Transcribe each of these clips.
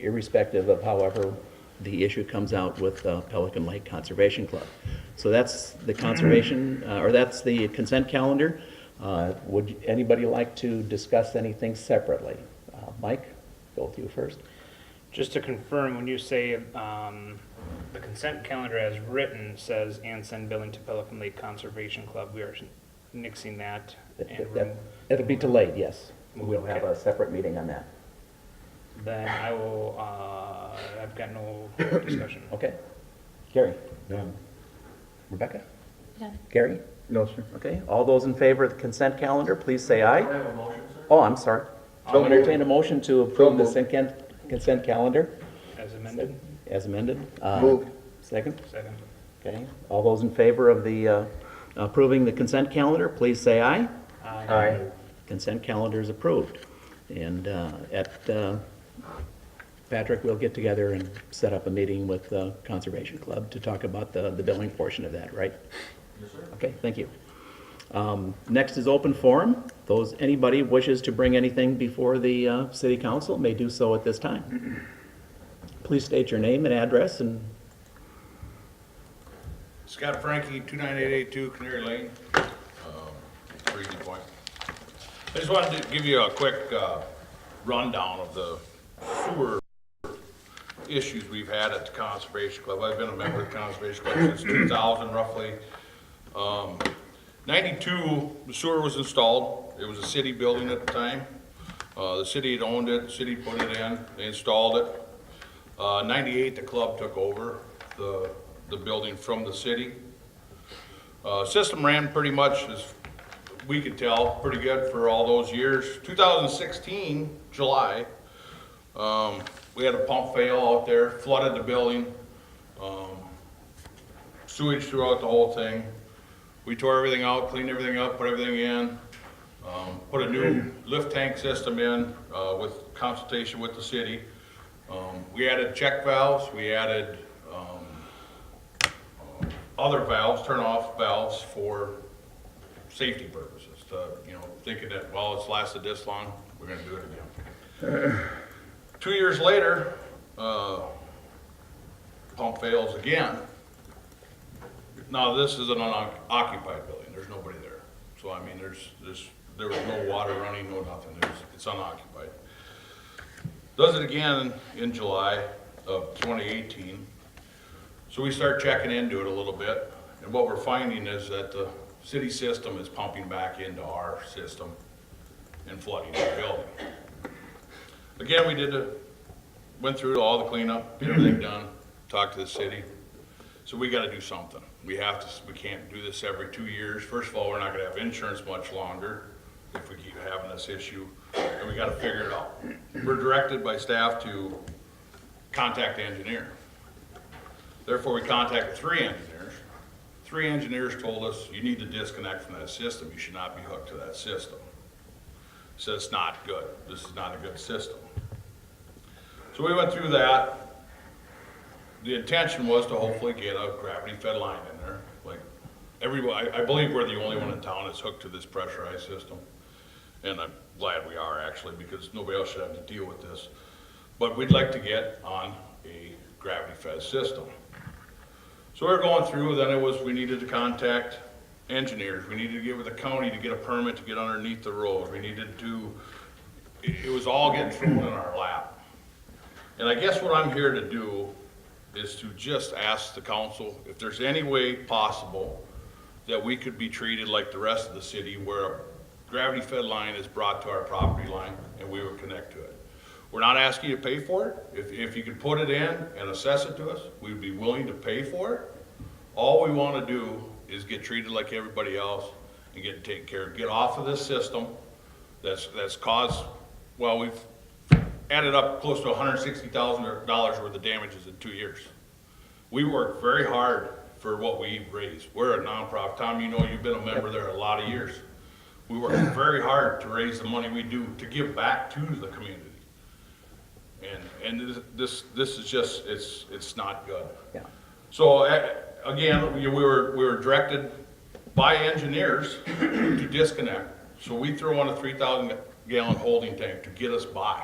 irrespective of however the issue comes out with Pelican Lake Conservation Club. So that's the conservation, or that's the consent calendar. Would anybody like to discuss anything separately? Mike, go with you first. Just to confirm, when you say the consent calendar as written says and send billing to Pelican Lake Conservation Club, we are nixing that. It'll be delayed, yes. We'll have a separate meeting on that. Then I will, I've got no discussion. Okay. Gary? None. Rebecca? None. Gary? No, sir. Okay. All those in favor of the consent calendar, please say aye. I have a motion, sir. Oh, I'm sorry. So I'll entertain a motion to approve the moved. consent calendar As amended? as amended. Moved. Second? Second. Okay. All those in favor of the approving the consent calendar, please say aye. Aye. Consent calendar is approved. And Patrick, we'll get together and set up a meeting with the Conservation Club to talk about the billing portion of that, right? Yes, sir. Okay, thank you. Next is open forum. Anybody wishes to bring anything before the city council may do so at this time. Please state your name and address and Scott Frankie, 29882 Canary Lane, Breezy Point. I just wanted to give you a quick rundown of the sewer issues we've had at the Conservation Club. I've been a member of the Conservation Club since 2000 roughly. 92, the sewer was installed. It was a city building at the time. The city had owned it, the city put it in, they installed it. 98, the club took over the building from the city. System ran pretty much, as we could tell, pretty good for all those years. 2016, July, we had a pump fail out there, flooded the building, sewage throughout the whole thing. We tore everything out, cleaned everything up, put everything in, put a new lift tank system in with consultation with the city. We added check valves, we added other valves, turn-off valves for safety purposes. Thinking that, well, it's lasted this long, we're gonna do it again. 2 years later, pump fails again. Now, this is an unoccupied building, there's nobody there. So, I mean, there was no water running, no nothing, it's unoccupied. Does it again in July of 2018. So we start checking into it a little bit, and what we're finding is that the city system is pumping back into our system and flooding the building. Again, went through all the cleanup, get everything done, talked to the city. So we gotta do something. We can't do this every 2 years. First of all, we're not gonna have insurance much longer if we keep having this issue, and we gotta figure it out. We're directed by staff to contact the engineer. Therefore, we contacted 3 engineers. 3 engineers told us, you need to disconnect from that system. You should not be hooked to that system. So it's not good. This is not a good system. So we went through that. The intention was to hopefully get a gravity-fed line in there. Like everybody, I believe we're the only one in town that's hooked to this pressurized system. And I'm glad we are actually, because nobody else should have to deal with this. But we'd like to get on a gravity-fed system. So we were going through, then we needed to contact engineers. We needed to get with the county to get a permit to get underneath the road. It was all getting thrown in our lap. And I guess what I'm here to do is to just ask the council if there's any way possible that we could be treated like the rest of the city, where a gravity-fed line is brought to our property line and we would connect to it. We're not asking you to pay for it. If you could put it in and assess it to us, we'd be willing to pay for it. All we want to do is get treated like everybody else and get taken care of. Get off of this system that's caused, well, we've added up close to $160,000 worth of damages in 2 years. We work very hard for what we raise. We're a nonprofit. Tom, you know, you've been a member there a lot of years. We work very hard to raise the money we do to give back to the community. And this is just, it's not good. yeah. So again, we were directed by engineers to disconnect. So we throw on a 3,000 gallon holding tank to get us by.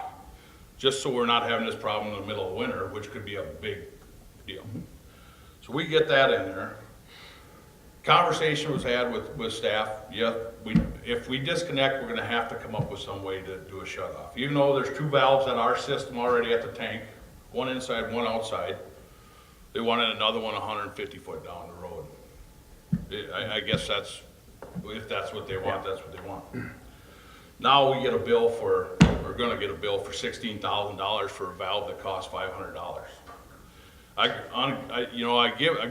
just so we're not having this problem in the middle of winter, which could be a big deal. So we get that in there. Conversation was had with staff, yeah, if we disconnect, we're gonna have to come up with some way to do a shut off. Even though there's 2 valves in our system already at the tank, one inside, one outside, they wanted another one 150 foot down the road. I guess if that's what they want, that's what they want. Now we get a bill we're gonna get a bill for $16,000 for a valve that costs $500. I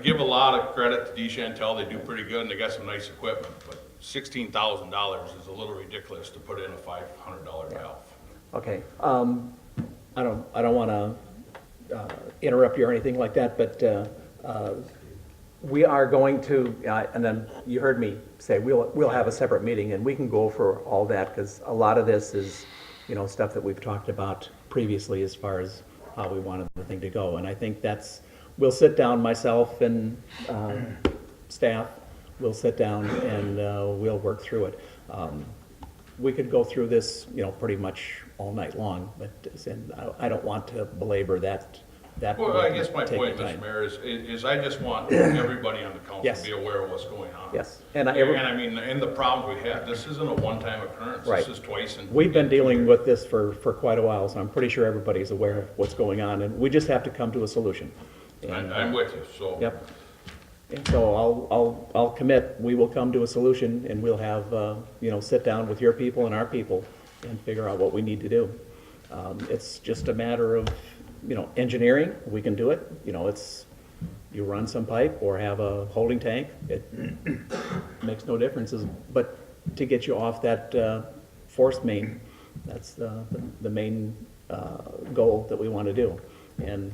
give a lot of credit to DeChantel, they do pretty good and they got some nice equipment, but $16,000 is a little ridiculous to put in a $500 valve. Okay, I don't wanna, interrupt you or anything like that, but, we are going to, and then you heard me say, we'll have a separate meeting and we can go for all that, because a lot of this is, stuff that we've talked about previously as far as how we wanted the thing to go. And I think we'll sit down, myself and staff, we'll sit down and we'll work through it. We could go through this, pretty much all night long, but and I don't want to belabor that. Well, I guess my point, Mr. Mayor, is I just want everybody on the council Yes. to be aware of what's going on. Yes. And I mean, and the problems we have, this isn't a one-time occurrence. Right. This is twice in. We've been dealing with this for quite a while, so I'm pretty sure everybody's aware of what's going on, and we just have to come to a solution. And, I'm with you, so. Yep. And so I'll commit, we will come to a solution, and we'll have, sit down with your people and our people and figure out what we need to do. It's just a matter of, engineering, we can do it. You run some pipe or have a holding tank, it makes no difference. But to get you off that forced main, that's the main goal that we want to do. And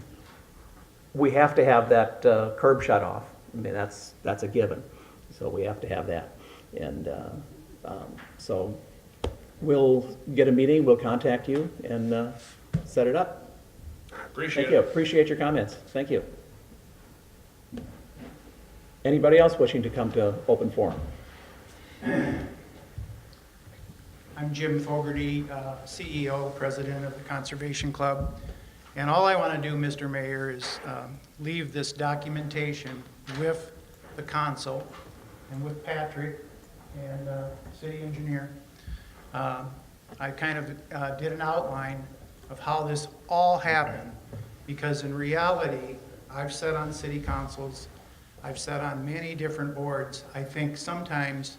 we have to have that curb shut off. I mean, that's a given. So we have to have that. And so we'll get a meeting, we'll contact you and set it up. Appreciate Thank you. it. Appreciate your comments. Thank you. Anybody else wishing to come to open forum? I'm Jim Fogarty, CEO, President of the Conservation Club. And all I want to do, Mr. Mayor, is leave this documentation with the council and with Patrick and city engineer. I kind of did an outline of how this all happened, because in reality, I've sat on city councils, I've sat on many different boards. I think sometimes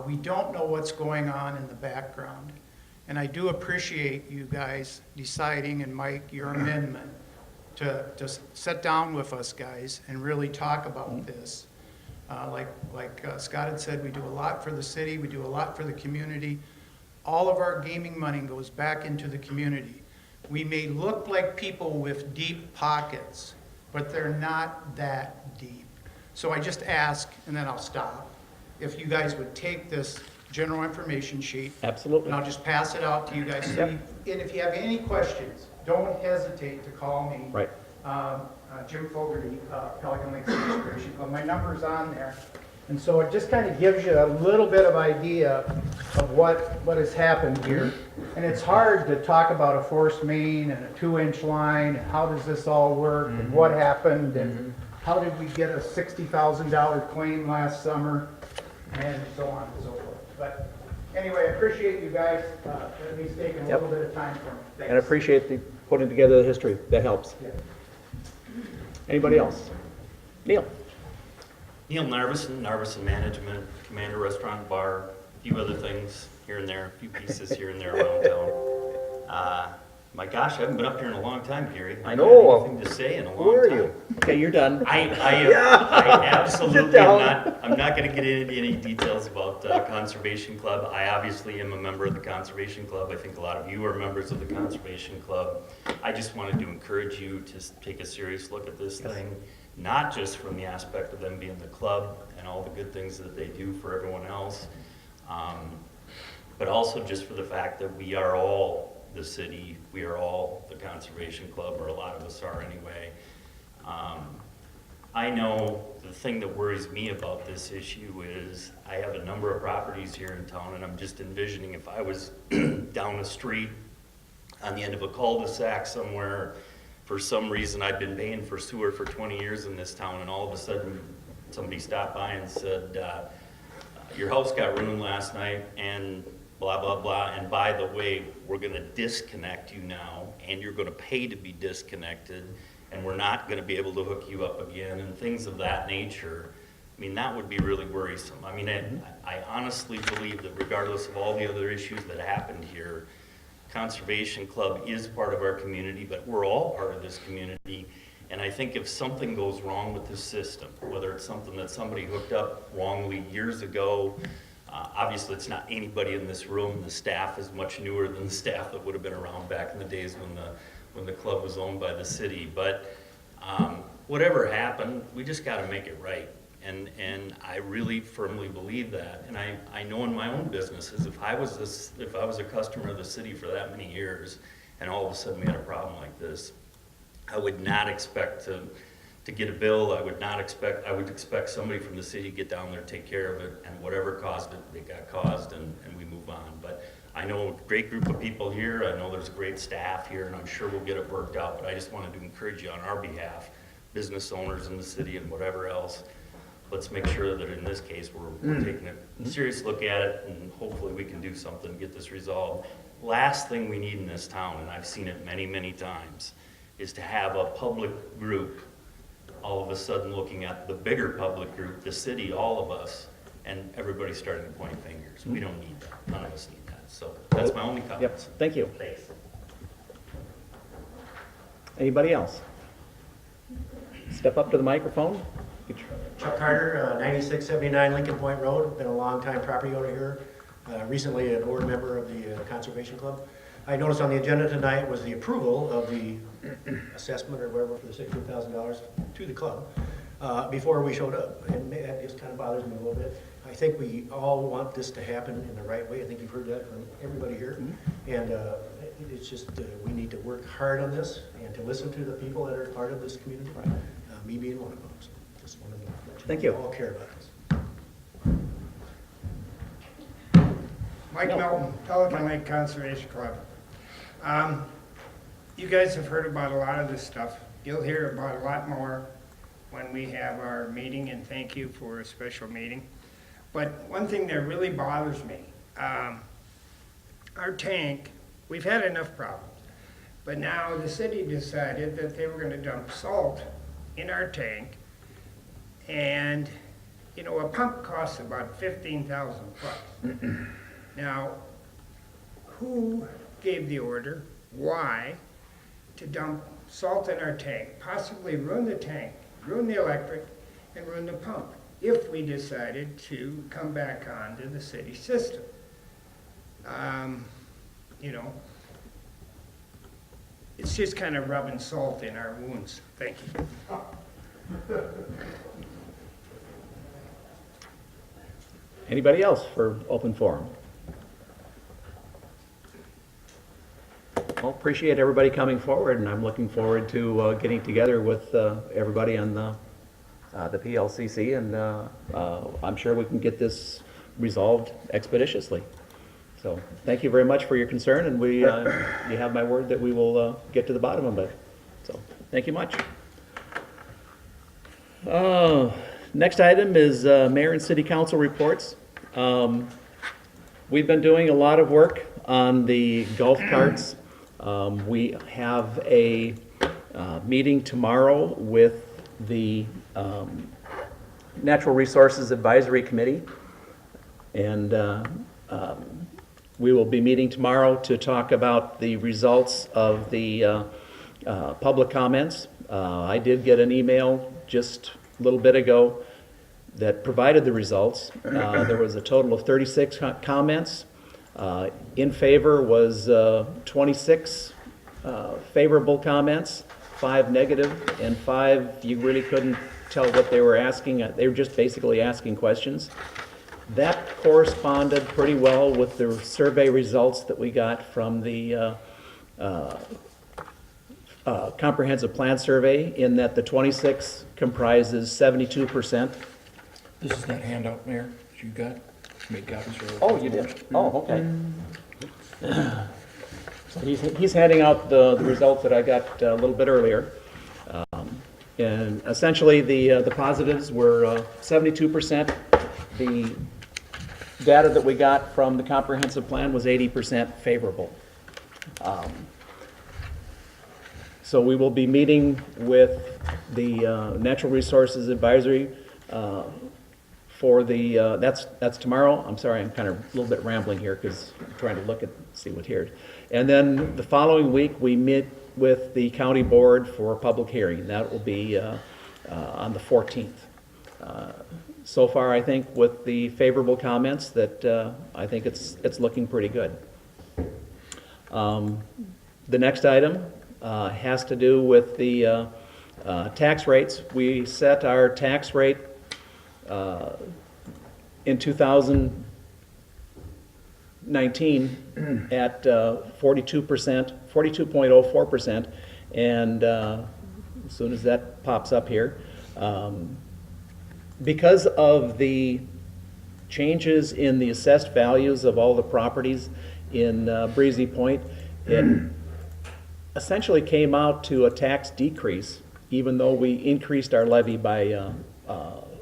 we don't know what's going on in the background. And I do appreciate you guys deciding, and Mike, your amendment, to sit down with us guys and really talk about this. Like Scott had said, we do a lot for the city, we do a lot for the community. All of our gaming money goes back into the community. We may look like people with deep pockets, but they're not that deep. So I just ask, and then I'll stop, if you guys would take this general information sheet. Absolutely. And I'll just pass it out to you guys. Yep. And if you have any questions, don't hesitate to call me. Right. Jim Fogarty, Pelican Lake Conservation Club. My number's on there. And so it just kind of gives you a little bit of idea of what has happened here. And it's hard to talk about a forced main and a 2-inch line, and how does this all work, and what happened, and how did we get a $60,000 claim last summer, and so on and so forth. But anyway, I appreciate you guys at least taking a little bit of time for me. Thanks. And I appreciate the putting together the history. That helps. Yeah. Anybody else? Neil? Neil Narvison Management, Commander Restaurant Bar, a few other things here and there, a few pieces here and there around town. My gosh, I haven't been up here in a long time, Gary. I know. I haven't had anything to say in a long time. Where are you? Okay, you're done. I absolutely am I'm not going to get into any details about Conservation Club. I obviously am a member of the Conservation Club. I think a lot of you are members of the Conservation Club. I just wanted to encourage you to take a serious look at this thing, not just from the aspect of them being the club and all the good things that they do for everyone else, but also just for the fact that we are all the city, we are all the Conservation Club, or a lot of us are anyway. I know the thing that worries me about this issue is I have a number of properties here in town, and I'm just envisioning if I was down the street on the end of a cul-de-sac somewhere. For some reason, I've been paying for sewer for 20 years in this town, and all of a sudden, somebody stopped by and said, your house got ruined last night, and blah, blah, blah, and by the way, we're gonna disconnect you now, and you're gonna pay to be disconnected, and we're not gonna be able to hook you up again, and things of that nature. I mean, that would be really worrisome. I mean, I honestly believe that regardless of all the other issues that happened here, Conservation Club is part of our community, but we're all part of this community. And I think if something goes wrong with this system, whether it's something that somebody hooked up wrongly years ago, obviously it's not anybody in this room. The staff is much newer than the staff that would have been around back in the days when the club was owned by the city. But whatever happened, we just got to make it right. And I really firmly believe that. And I know in my own businesses, if I was a customer of the city for that many years, and all of a sudden we had a problem like this, I would not expect to get a bill. I would expect somebody from the city to get down there, take care of it, and whatever caused it, it got caused, and we move on. But I know a great group of people here. I know there's a great staff here, and I'm sure we'll get it worked out. But I just wanted to encourage you on our behalf, business owners in the city and whatever else, let's make sure that in this case, we're taking a serious look at it, and hopefully we can do something to get this resolved. Last thing we need in this town, and I've seen it many, many times, is to have a public group all of a sudden looking at the bigger public group, the city, all of us, and everybody starting to point fingers. We don't need that. None of us need that. So that's my only Yep, comments. thank you. Thanks. Anybody else? Step up to the microphone. Chuck Carter, 9679 Lincoln Point Road, been a long-time property owner here, recently a board member of the Conservation Club. I noticed on the agenda tonight was the approval of the assessment or whatever for the $16,000 to the club before we showed up, and that just kind of bothers me a little bit. I think we all want this to happen in the right way. I think you've heard that from everybody here, and it's just we need to work hard on this and to listen to the people that are part of this community, me being one of them. So just wanted to let Thank you. all care about this. Mike Melton, Pelican Lake Conservation Club. You guys have heard about a lot of this stuff. You'll hear about a lot more when we have our meeting, and thank you for a special meeting. But one thing that really bothers me, our tank, we've had enough problems, but now the city decided that they were gonna dump salt in our tank, and, you know, a pump costs about 15,000 bucks. Now, who gave the order, why, to dump salt in our tank, possibly ruin the tank, ruin the electric, and ruin the pump, if we decided to come back onto the city system? You know, it's just kind of rubbing salt in our wounds. Thank you. Anybody else for open forum? Well, appreciate everybody coming forward, and I'm looking forward to getting together with everybody on the PLCC, and I'm sure we can get this resolved expeditiously. So thank you very much for your concern, and you have my word that we will get to the bottom of it. So thank you much. Next item is Mayor and City Council reports. We've been doing a lot of work on the golf carts. We have a meeting tomorrow with the Natural Resources Advisory Committee, and we will be meeting tomorrow to talk about the results of the public comments. I did get an email just a little bit ago that provided the results. There was a total of 36 comments. In favor was 26 favorable comments, 5 negative, and 5 you really couldn't tell what they were asking. They were just basically asking questions. That corresponded pretty well with the survey results that we got from the comprehensive plan survey, in that the 26 comprises 72%. This is that handout, Mayor, that you got, made copies for. Oh, you did? Oh, okay. So he's handing out the results that I got a little bit earlier. And essentially, the positives were 72%. The data that we got from the comprehensive plan was 80% favorable. So we will be meeting with the Natural Resources Advisory for the, that's tomorrow. I'm sorry, I'm kind of a little bit rambling here because I'm trying to look at, see what here. And then the following week, we meet with the county board for a public hearing. That will be on the 14th. So far, I think with the favorable comments that I think it's looking pretty good. The next item has to do with the tax rates. We set our tax rate in 2019 at 42%, 42.04%, and as soon as that pops up here, because of the changes in the assessed values of all the properties in Breezy Point, it essentially came out to a tax decrease, even though we increased our levy by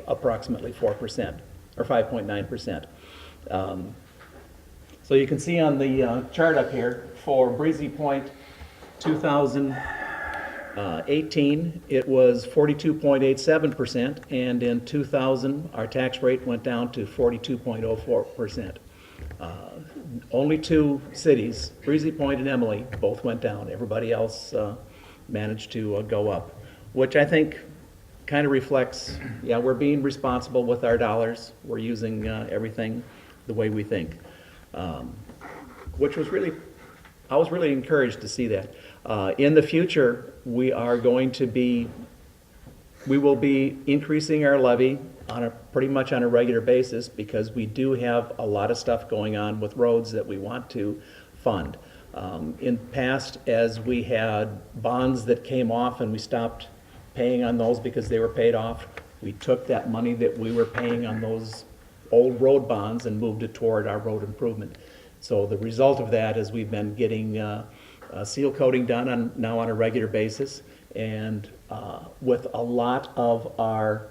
approximately 4%, or 5.9%. So you can see on the chart up here, for Breezy Point 2018, it was 42.87%, and in 2000, our tax rate went down to 42.04%. Only two cities, Breezy Point and Emily, both went down. Everybody else managed to go up, which I think kind of reflects, yeah, we're being responsible with our dollars. We're using everything the way we think, which was really, I was really encouraged to see that. In the future, we will be increasing our levy on pretty much on a regular basis because we do have a lot of stuff going on with roads that we want to fund. In the past, as we had bonds that came off and we stopped paying on those because they were paid off, we took that money that we were paying on those old road bonds and moved it toward our road improvement. So the result of that is we've been getting seal coating done now on a regular basis, and with a lot of our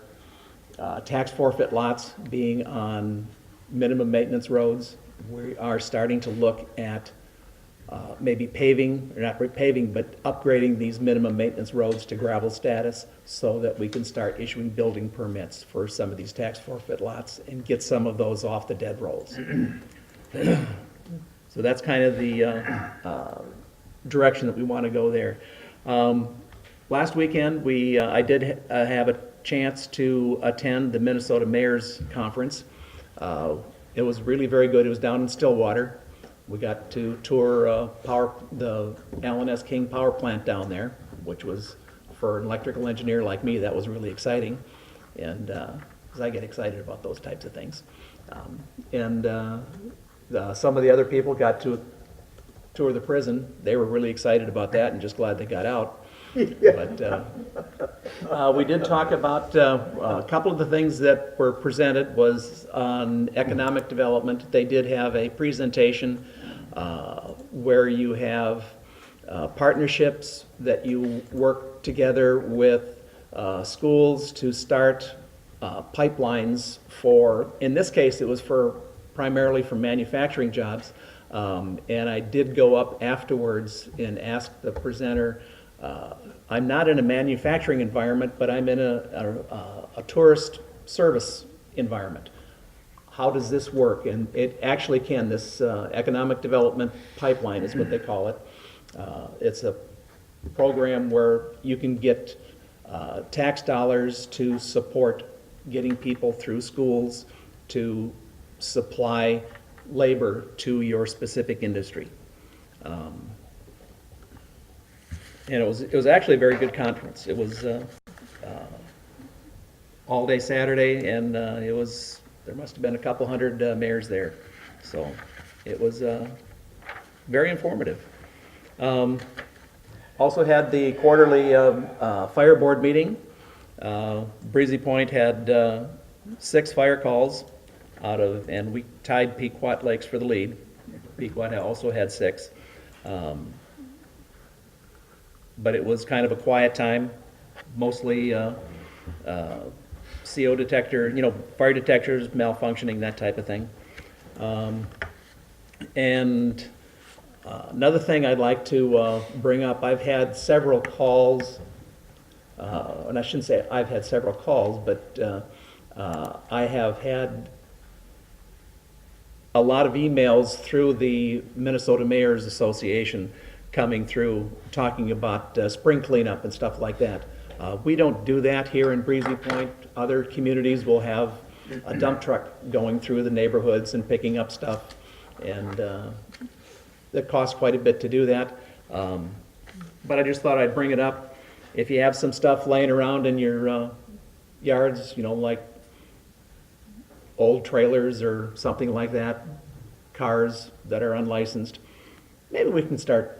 tax forfeit lots being on minimum maintenance roads, we are starting to look at maybe paving, or not paving, but upgrading these minimum maintenance roads to gravel status so that we can start issuing building permits for some of these tax forfeit lots and get some of those off the dead rolls. So that's kind of the direction that we want to go there. Last weekend, I did have a chance to attend the Minnesota Mayor's Conference. It was really very good. It was down in Stillwater. We got to tour the Allen S. King power plant down there, which was, for an electrical engineer like me, that was really exciting. And because I get excited about those types of things. Some of the other people got to tour the prison. They were really excited about that and just glad they got out. But we did talk about a couple of the things that were presented was on economic development. They did have a presentation where you have partnerships that you work together with schools to start pipelines for, in this case, it was primarily for manufacturing jobs. And I did go up afterwards and ask the presenter, I'm not in a manufacturing environment, but I'm in a tourist service environment. How does this work? And it actually can. This economic development pipeline is what they call it. It's a program where you can get tax dollars to support getting people through schools to supply labor to your specific industry. And it was actually a very good conference. It was all day Saturday, and there must have been a couple hundred mayors there. So it was very informative. Also had the quarterly fire board meeting. Breezy Point had 6 fire calls and we tied Pequot Lakes for the lead. Pequot also had 6. But it was kind of a quiet time, mostly CO detector, fire detectors malfunctioning, that type of thing. And another thing I'd like to bring up, I've had several calls, and I shouldn't say I've had several calls, but I have had a lot of emails through the Minnesota Mayors Association coming through, talking about spring cleanup and stuff like that. We don't do that here in Breezy Point. Other communities will have a dump truck going through the neighborhoods and picking up stuff, and it costs quite a bit to do that. But I just thought I'd bring it up. If you have some stuff laying around in your yards, like old trailers or something like that, cars that are unlicensed, maybe we can start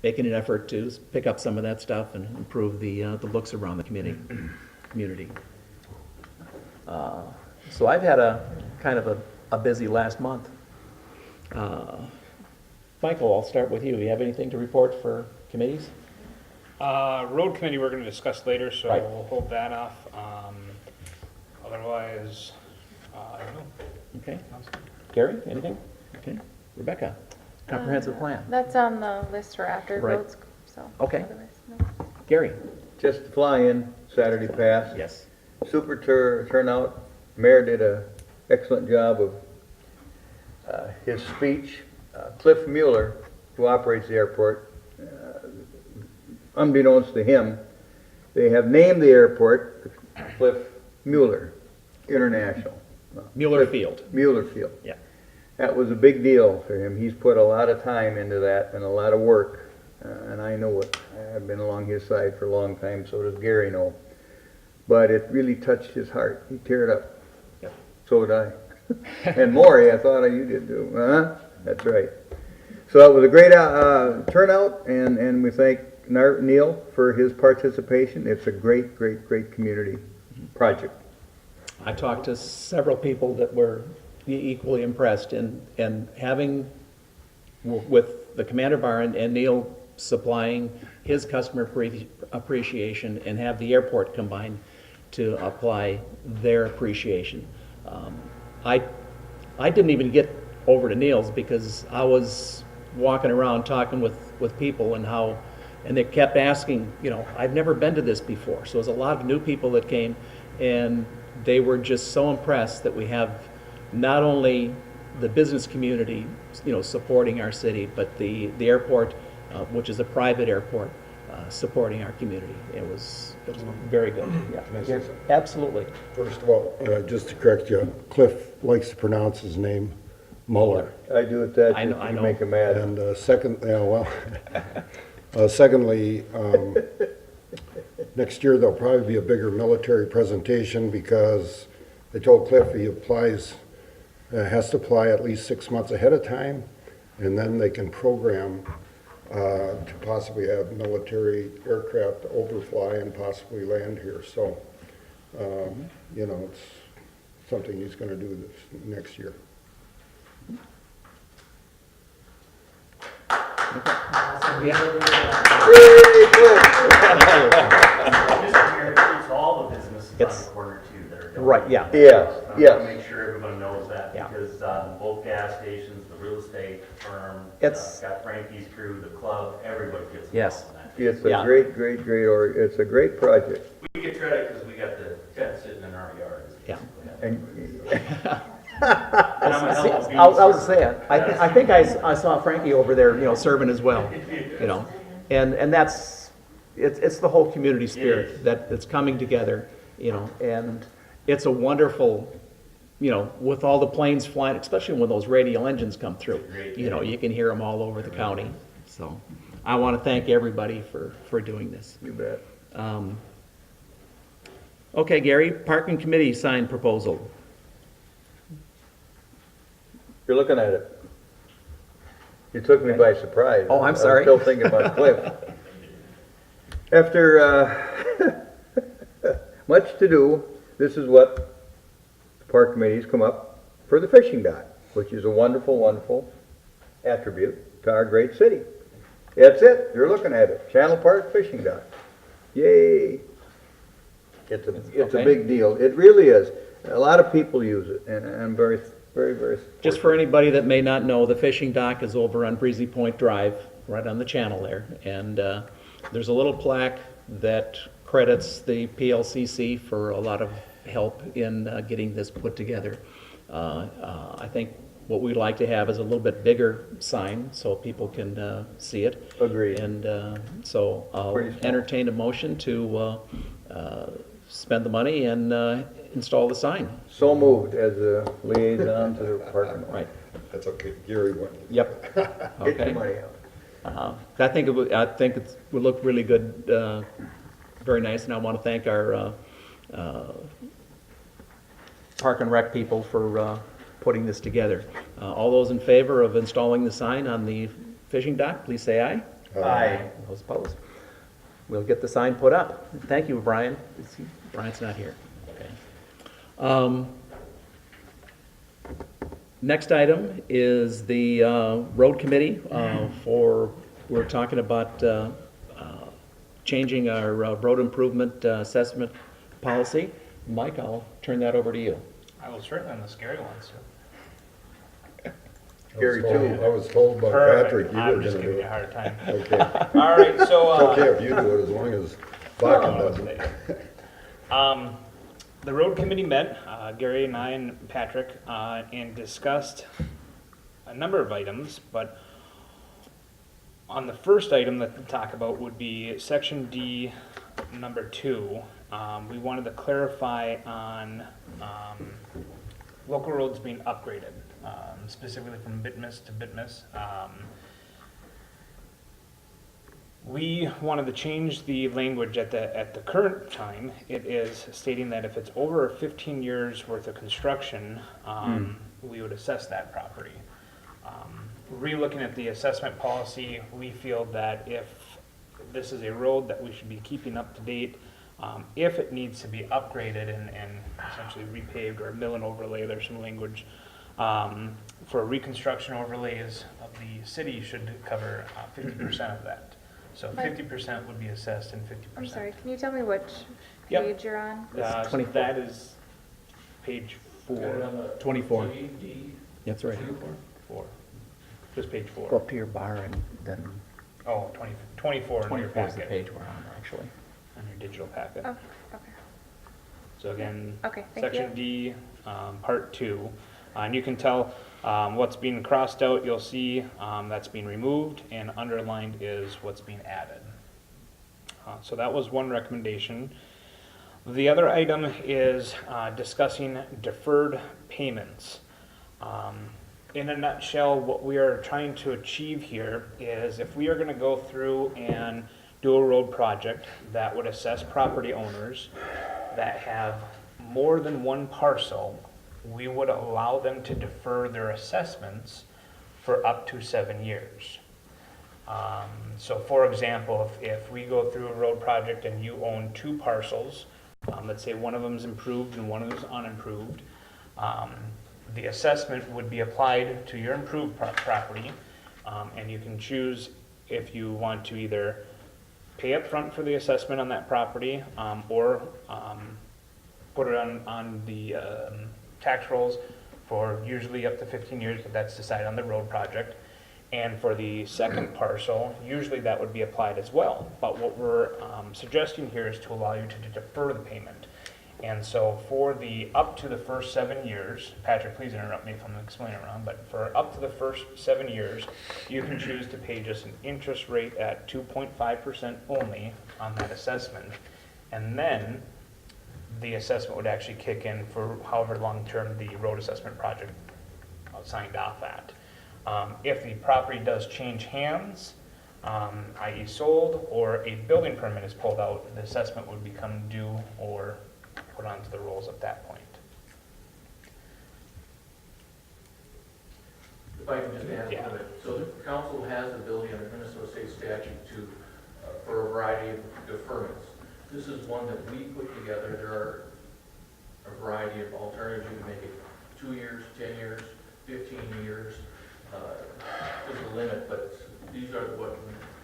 making an effort to pick up some of that stuff and improve the looks around the community. So I've had a kind of a busy last month. Michael, I'll start with you. You have anything to report for committees? Road committee we're gonna discuss later, so Right. we'll hold that off. Otherwise, I don't know. Okay. Gary, anything? Okay. Rebecca, comprehensive plan. That's on the list for after Right. roads, so. Okay. otherwise, no. Gary? Just to fly in Saturday past. Yes. Super turnout. Mayor did a excellent job of his speech. Cliff Mueller, who operates the airport, unbeknownst to him, they have named the airport Cliff Mueller International. Mueller Field. Mueller Field. Yeah. That was a big deal for him. He's put a lot of time into that and a lot of work, and I know it. I've been along his side for a long time, so does Gary know. But it really touched his heart. He teared up. Yep. So did I. And Maury, I thought you did too. That's right. So it was a great turnout, and we thank Neil for his participation. It's a great, great, great community project. I talked to several people that were equally impressed, and having, with the commander bar and Neil supplying his customer appreciation, and have the airport combined to apply their appreciation. I didn't even get over to Neil's because I was walking around talking with people and they kept asking, I've never been to this before. So there's a lot of new people that came, and they were just so impressed that we have not only the business community, supporting our city, but the airport, which is a private airport, supporting our community. It was very good. Can I say Yeah, something? absolutely. First of all, just to correct you, Cliff likes to pronounce his name Mueller. I do it that I know- just I to know. make him mad. And secondly, next year there'll probably be a bigger military presentation because they told Cliff he has to apply at least 6 months ahead of time, and then they can program to possibly have military aircraft overfly and possibly land here. So, it's something he's going to do this next year. Mr. Mayor, it's all the businesses on It's- the corner too that are doing Right, it. yeah. Yes, I yes. want to make sure everyone knows that, Yeah. because both gas stations, the real estate firm, It's- got Frankie's crew, the club, everybody gets Yes. involved in that. It's a Yeah. great, great, great, it's a great project. We get credit because we got the tent sitting in our yard. Yeah. And And I'm a hell of a bean I was server. saying, I think I saw Frankie over there, serving as well, and it's the whole community spirit that's coming together, and it's a wonderful, with all the planes flying, especially when those radial engines come through, you can hear them all over the county. So I want to thank everybody for doing this. you bet. Okay, Gary, parking committee sign proposal. You're looking at it. You took me by surprise. Oh, I'm sorry. I was still thinking about Cliff. After much to do, this is what the park committee's come up for the fishing dock, which is a wonderful, wonderful attribute. to our great city. That's it, you're looking at it, Channel Park Fishing Dock. Yay! It's a Okay. big deal, it really is. A lot of people use it, and I'm very, very, very. Just for anybody that may not know, the fishing dock is over on Breezy Point Drive, right on the channel there. And there's a little plaque that credits the PLCC for a lot of help in getting this put together. I think what we'd like to have is a little bit bigger sign so people can see it. Agreed. And so I'll Pretty small. entertain a motion to spend the money and install the sign. So moved as a liaison to the park and rec. Right. That's okay, Gary went. Yep. Get your Okay. money out. I think it would look really good, very nice, and I want to thank our Park and Rec people for putting this together. All those in favor of installing the sign on the fishing dock, please say aye. Aye. Those opposed? We'll get the sign put up. Thank you, Brian. Brian's not here. Okay. Next item is the road committee we're talking about changing our road improvement assessment policy. Mike, I'll turn that over to you. I will certainly on the scary ones. Gary, too. I was told by Perfect. Patrick you I'm were just gonna giving do you a it. hard time. Okay, it's All right, so. okay if you do it, as long as Bakken doesn't. The road committee met, Gary and I and Patrick, and discussed a number of items, but on the first item that we talk about would be section D, number 2. We wanted to clarify on local roads being upgraded, specifically from Bitmas to Bitmas. We wanted to change the language at the current time. It is stating that if it's over 15 years worth of construction, we would assess that property. Re-looking at the assessment policy, we feel that if this is a road that we should be keeping up to date, if it needs to be upgraded and essentially repaved or mill and overlay, there's some language for reconstruction overlays of the city should cover 50% of that. So 50% would be assessed and 50%. I'm sorry, can you tell me which Yep. page you're on? It's 24. That is page 4. 24. That's right. 4. Just page Go 4. up to your bar and then Oh, 24 in your 24 is the packet, page we're on, actually. on your digital packet. Oh, okay. So again, Okay, thank section you. D, part 2. And you can tell what's being crossed out, you'll see that's being removed, and underlined is what's being added. So that was one recommendation. The other item is discussing deferred payments. In a nutshell, what we are trying to achieve here is if we are going to go through and do a road project that would assess property owners that have more than one parcel, we would allow them to defer their assessments for up to 7 years. So for example, if we go through a road project and you own 2 parcels, let's say one of them is improved and one of them is unimproved, the assessment would be applied to your improved property, and you can choose if you want to either pay up front for the assessment on that property, or put it on the tax rolls for usually up to 15 years, but that's decided on the road project. And for the second parcel, usually that would be applied as well. But what we're suggesting here is to allow you to defer the payment. And so for the up to the first 7 years, Patrick, please interrupt me if I'm explaining it wrong, but for up to the first 7 years, you can choose to pay just an interest rate at 2.5% only on that assessment. And then the assessment would actually kick in for however long-term the road assessment project signed off at. If the property does change hands, i.e. sold, or a building permit is pulled out, the assessment would become due or put onto the rolls at that point. If I can just add Yeah. to it. So the council has the ability under Minnesota State statute to, for a variety of deferments. This is one that we put together. There are a variety of alternatives. You can make it 2 years, 10 years, 15 years. is the limit, but these are what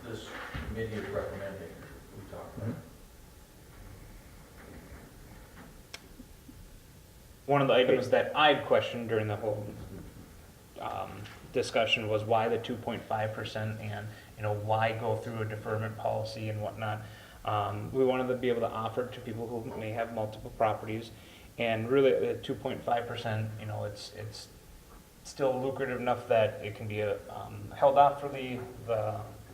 this committee is recommending we talk about. One of the items that I'd questioned during the whole discussion was why the 2.5% and, why go through a deferment policy and whatnot. We wanted to be able to offer to people who may have multiple properties. And really, at 2.5%, it's still lucrative enough that it can be held off for the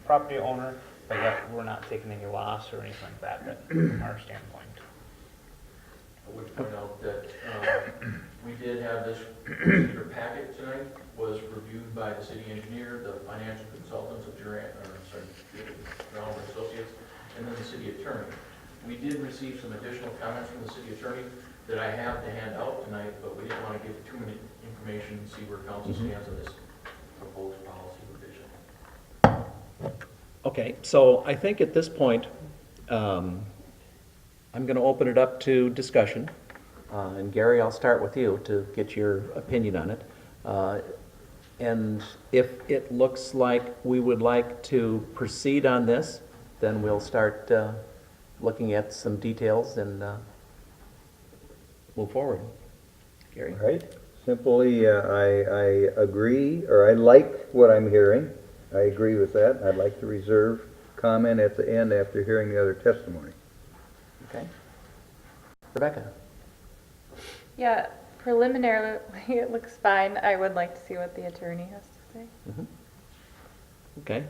property owner, but yet we're not taking any loss or anything like that from our standpoint. I would point out that we did have this particular packet tonight, was reviewed by the city engineer, the financial consultants of Brown and Associates, and then the city attorney. We did receive some additional comments from the city attorney that I have to hand out tonight, but we didn't want to give too many information and see where council stands on this proposed policy revision. Okay, so I think at this point, I'm going to open it up to discussion. And Gary, I'll start with you to get your opinion on it. And if it looks like we would like to proceed on this, then we'll start looking at some details and move forward. Gary? All right, simply, I agree, or I like what I'm hearing. I agree with that. I'd like to reserve comment at the end after hearing the other testimony. Okay. Rebecca? Yeah, preliminarily, it looks fine. I would like to see what the attorney has to say. Okay.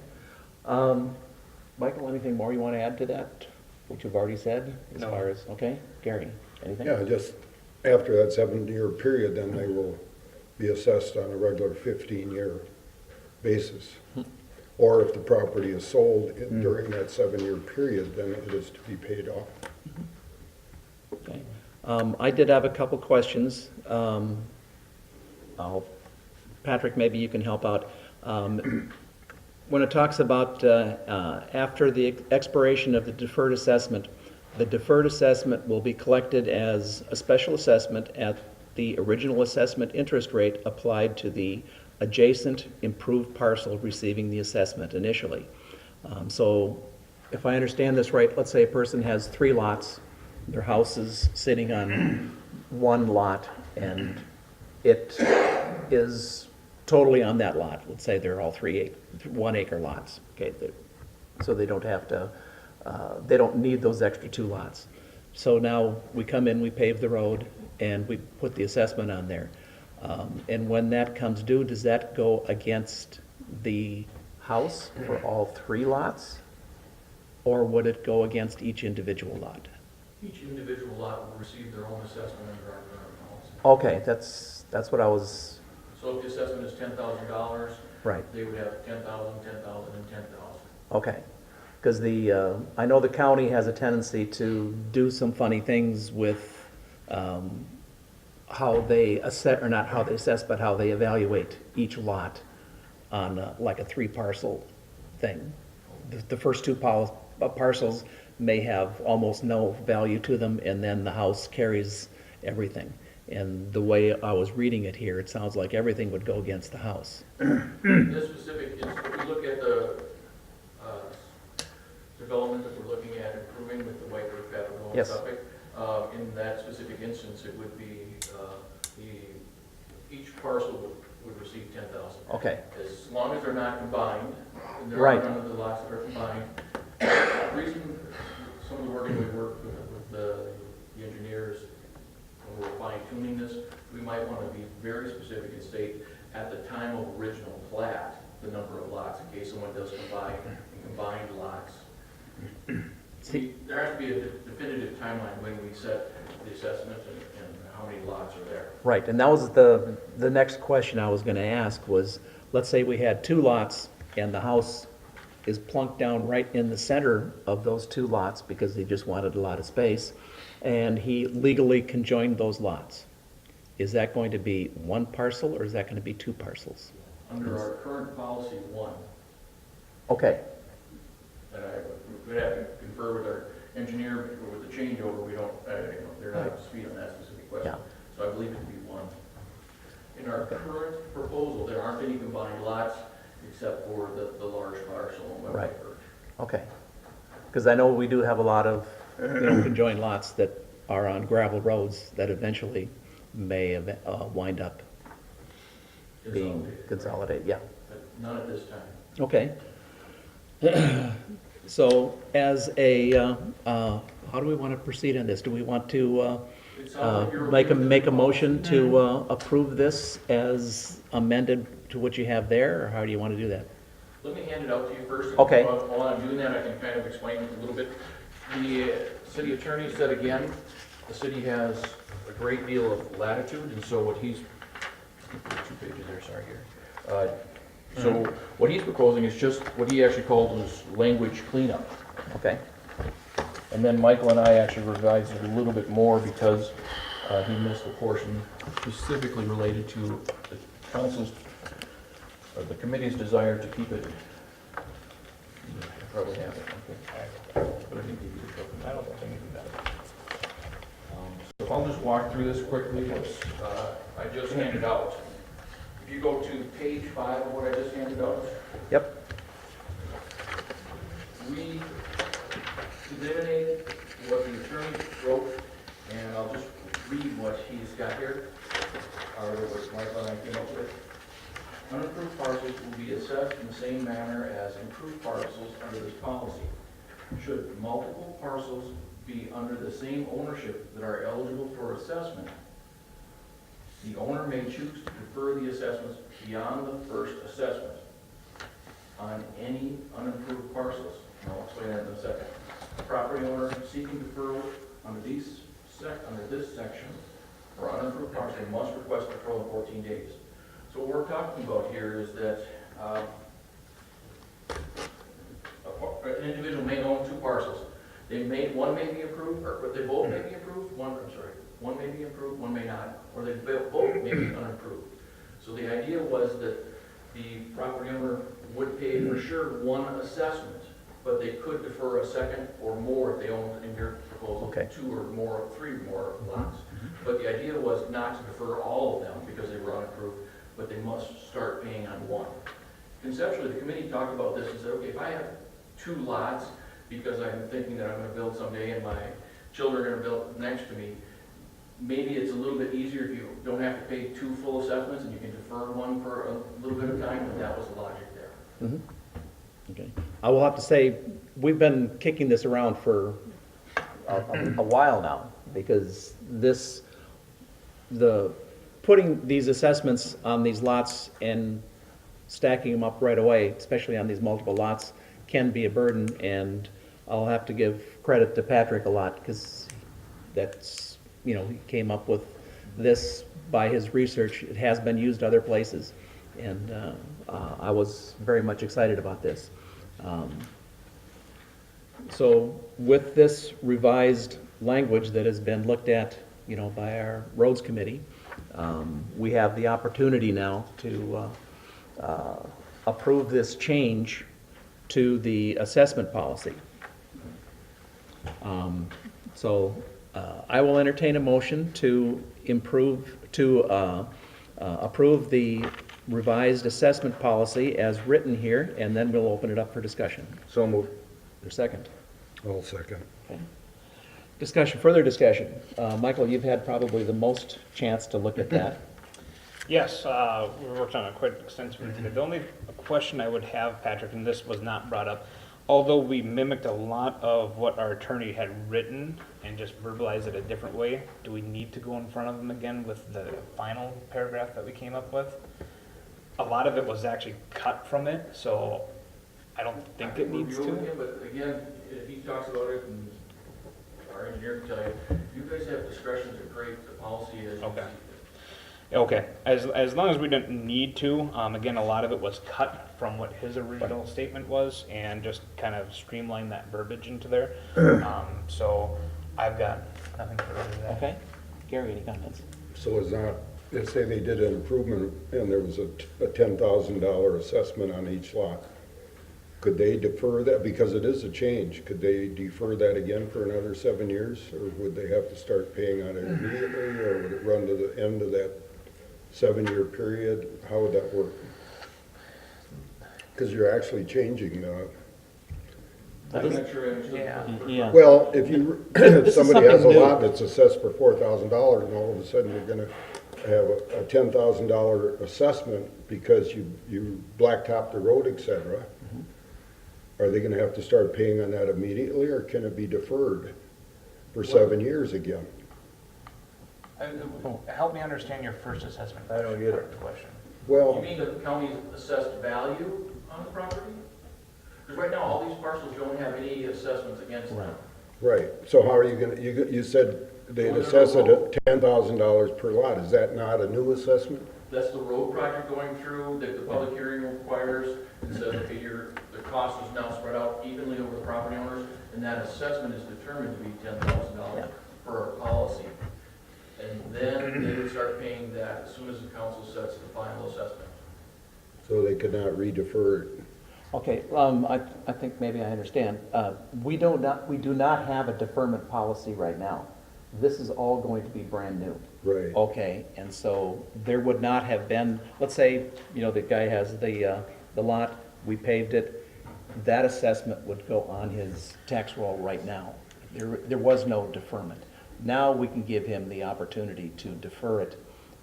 Michael, anything more you want to add to that, what you've already said? As No. far as, okay, Gary, anything? Yeah, just after that 7-year period, then they will be assessed on a regular 15-year basis. Or if the property is sold during that 7-year period, then it is to be paid off. Okay. I did have a couple questions. Patrick, maybe you can help out. When it talks about after the expiration of the deferred assessment will be collected as a special assessment at the original assessment interest rate applied to the adjacent improved parcel receiving the assessment initially. So if I understand this right, let's say a person has 3 lots, their house is sitting on 1 lot, and it is totally on that lot. Let's say they're all 1-acre lots. Okay, so they don't have to, they don't need those extra 2 lots. So now we come in, we pave the road, and we put the assessment on there. And when that comes due, does that go against the house for all 3 lots? Or would it go against each individual lot? Each individual lot will receive their own assessment under our current policy. Okay, that's what I was, So if the assessment is $10,000, right, they would have 10,000, 10,000, and 10,000. okay. Because I know the county has a tendency to do some funny things with how they assess, or not how they assess, but how they evaluate each lot on like a 3-parcel thing. The first 2 parcels may have almost no value to them, and then the house carries everything. And the way I was reading it here, it sounds like everything would go against the house. In this specific, if we look at the development that we're looking at improving with the White Earth Capital in Yes. Suffolk, in that specific instance, it would be each parcel would receive 10,000. Okay, As long as they're not combined, and there Right. are none of the lots that are combined. The reason, some of the work we worked with the engineers, when we're fine tuning this, we might want to be very specific and state at the time of original plat, the number of lots, in case someone does combined lots. There has to be a definitive timeline when we set the assessment and how many lots are there. right, and that was the next question I was gonna ask was, let's say we had 2 lots and the house is plunked down right in the center of those 2 lots because he just wanted a lot of space, and he legally conjoined those lots. Is that going to be 1 parcel, or is that gonna be 2 parcels? Under our current policy 1, Okay, and I would have to confer with our engineer, with the changeover, we don't, they're not up to speed on that specific question. Yeah. So I believe it to be 1. In our current proposal, there aren't any combined lots Because I know we do have a lot of, conjoined lots that are on gravel roads that eventually may wind up being consolidated, yeah. But none at this time. Okay. So as how do we want to proceed on this? Do we want to It sounds like you're make okay with make a the motion to approve this as amended to what you have there, or how do you want to do that? Let me hand it out to you first. and Okay. While I'm doing that, I can kind of explain it a little bit. The city attorney said again, the city has a great deal of latitude, and so what he's, 2 pages there, sorry, here. So what he's proposing is just what he actually called was language cleanup. Okay. And then Michael and I actually revised it a little bit more because he missed a portion specifically related to the council's, or the committee's desire to keep it. I probably have it, okay. But I didn't give you the copy. I don't think I can do that. So if I'll just walk through this quickly, what's, I just handed out. If you go to page 5 of what I just handed out, Yep. we eliminated what the attorney wrote, and I'll just read what he's got here, or what Michael and I came up with. Unimproved parcels will be assessed in the same manner as improved parcels under this policy. Should multiple parcels be under the same ownership that are eligible for assessment, the owner may choose to defer the assessments beyond the first assessment on any unimproved parcels. And I'll explain that in a second. A property owner seeking deferral under this section for unimproved parcel must request deferral in 14 days. So what we're talking about here is that an individual may own 2 parcels. One may be approved, or they both may be approved. One may be approved, one may not, or they both may be unapproved. So the idea was that the property owner would pay for sure 1 assessment, but they could defer a second or more if they owned, in your proposal, Okay. 2 or more, 3 or more lots. But the idea was not to defer all of them because they were unapproved, but they must start paying on 1. Conceptually, the committee talked about this and said, okay, if I have 2 lots, because I'm thinking that I'm gonna build someday and my children are gonna build next to me, maybe it's a little bit easier if you don't have to pay 2 full assessments and you can defer 1 for a little bit of time, but that was the logic there. Okay. I will have to say, we've been kicking this around for a while now, because putting these assessments on these lots and stacking them up right away, especially on these multiple lots, can be a burden, and I'll have to give credit to Patrick a lot, because that's, he came up with this by his research. It has been used other places, and I was very much excited about this. So with this revised language that has been looked at, by our roads committee, we have the opportunity now to approve this change to the assessment policy. So I will entertain a motion to approve the revised assessment policy as written here, and then we'll open it up for discussion. So moved. There's a second. I'll second. Discussion, further discussion. Michael, you've had probably the most chance to look at that. Yes, we worked on it quite extensively today. The only question I would have, Patrick, and this was not brought up, although we mimicked a lot of what our attorney had written and just verbalized it a different way, do we need to go in front of them again with the final paragraph that we came up with? A lot of it was actually cut from it, so I don't think it needs Review to. with him, but again, if he talks about it, and our engineer can tell you, you guys have discretion to create the policy as you Okay. see fit. Okay, as long as we didn't need to, again, a lot of it was cut from what his original statement was and just kind of streamline that verbiage into there. So I've got nothing further to that. Okay. Gary, any comments? So is not, let's say they did an improvement and there was a $10,000 assessment on each lot. Could they defer that, because it is a change, could they defer that again for another 7 years? Or would they have to start paying on it immediately, or would it run to the end of that 7-year period? How would that work? Because you're actually changing I'm not sure I understood. Yeah. Yeah. Well, if you, if is somebody has a something new. lot that's assessed for $4,000, and all of a sudden you're gonna have a $10,000 assessment because you blacktopped the road, et cetera, are they gonna have to start paying on that immediately, or can it be deferred for 7 years again? Help me understand your first assessment. I don't get it. Question. You Well, mean the county's assessed value on the property? Because right now, all these parcels don't have any assessments against them. right, so how are you gonna, you said they'd assess it at $10,000 per lot, is that not a new assessment? That's the road project going through, that the public hearing requires. It says, okay, the cost is now spread out evenly over the property owners, and that assessment is determined to be $10,000 per policy. And then they would start paying that as soon as the council sets the final assessment. So they could not re-defer it? Okay, I think maybe I understand. We do not have a deferment policy right now. This is all going to be brand new. Right. Okay, and so there would not have been, let's say, the guy has the lot, we paved it, that assessment would go on his tax roll right now. There was no deferment. Now we can give him the opportunity to defer it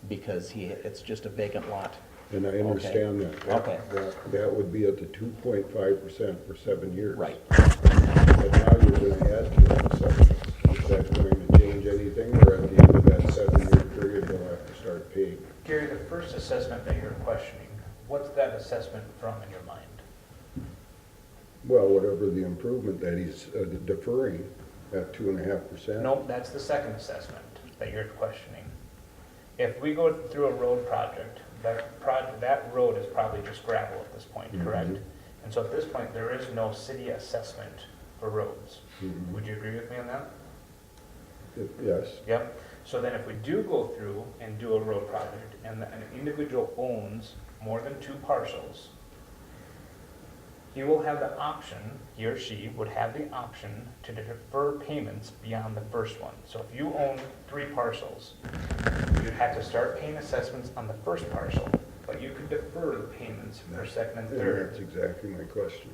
because it's just a vacant lot. And I understand that. Okay. That would be at the 2.5% for 7 years. Right. But now you're gonna add to that assessment. Is that going to change anything, or at the end of that 7-year period, they'll have to start paying? Gary, the first assessment that you're questioning, what's that assessment from in your mind? Well, whatever the improvement that he's deferring at 2.5%. Nope, that's the second assessment that you're questioning. If we go through a road project, that road is probably just gravel at this point, correct? And so at this point, there is no city assessment for roads. Would you agree with me on that? Yes. Yep. So then if we do go through and do a road project and an individual owns more than 2 parcels, he will have the option, he or she would have the option to defer payments beyond the first one. So if you own 3 parcels, you'd have to start paying assessments on the first parcel, but you could defer the payments for second and And third. that's exactly my question.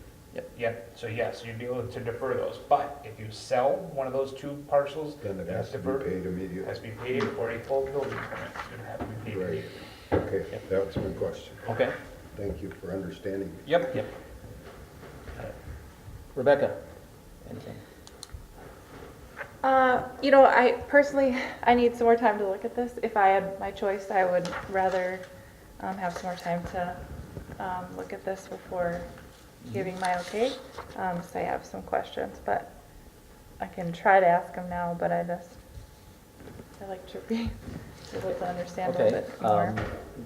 Yep, so yes, you'd be able to defer those, but if you sell one of those 2 parcels, Then it has to be deferred, paid it immediately. has to be paid, or a full building permit should have to be paid Right. immediately. Okay, that's my question. Okay? Thank you for understanding. Yep. Yep. Rebecca, anything? I personally, I need some more time to look at this. If I had my choice, I would rather have some more time to look at this before giving my okay. So I have some questions, but I can try to ask them now, but I like to be able to understand a little Okay, bit more.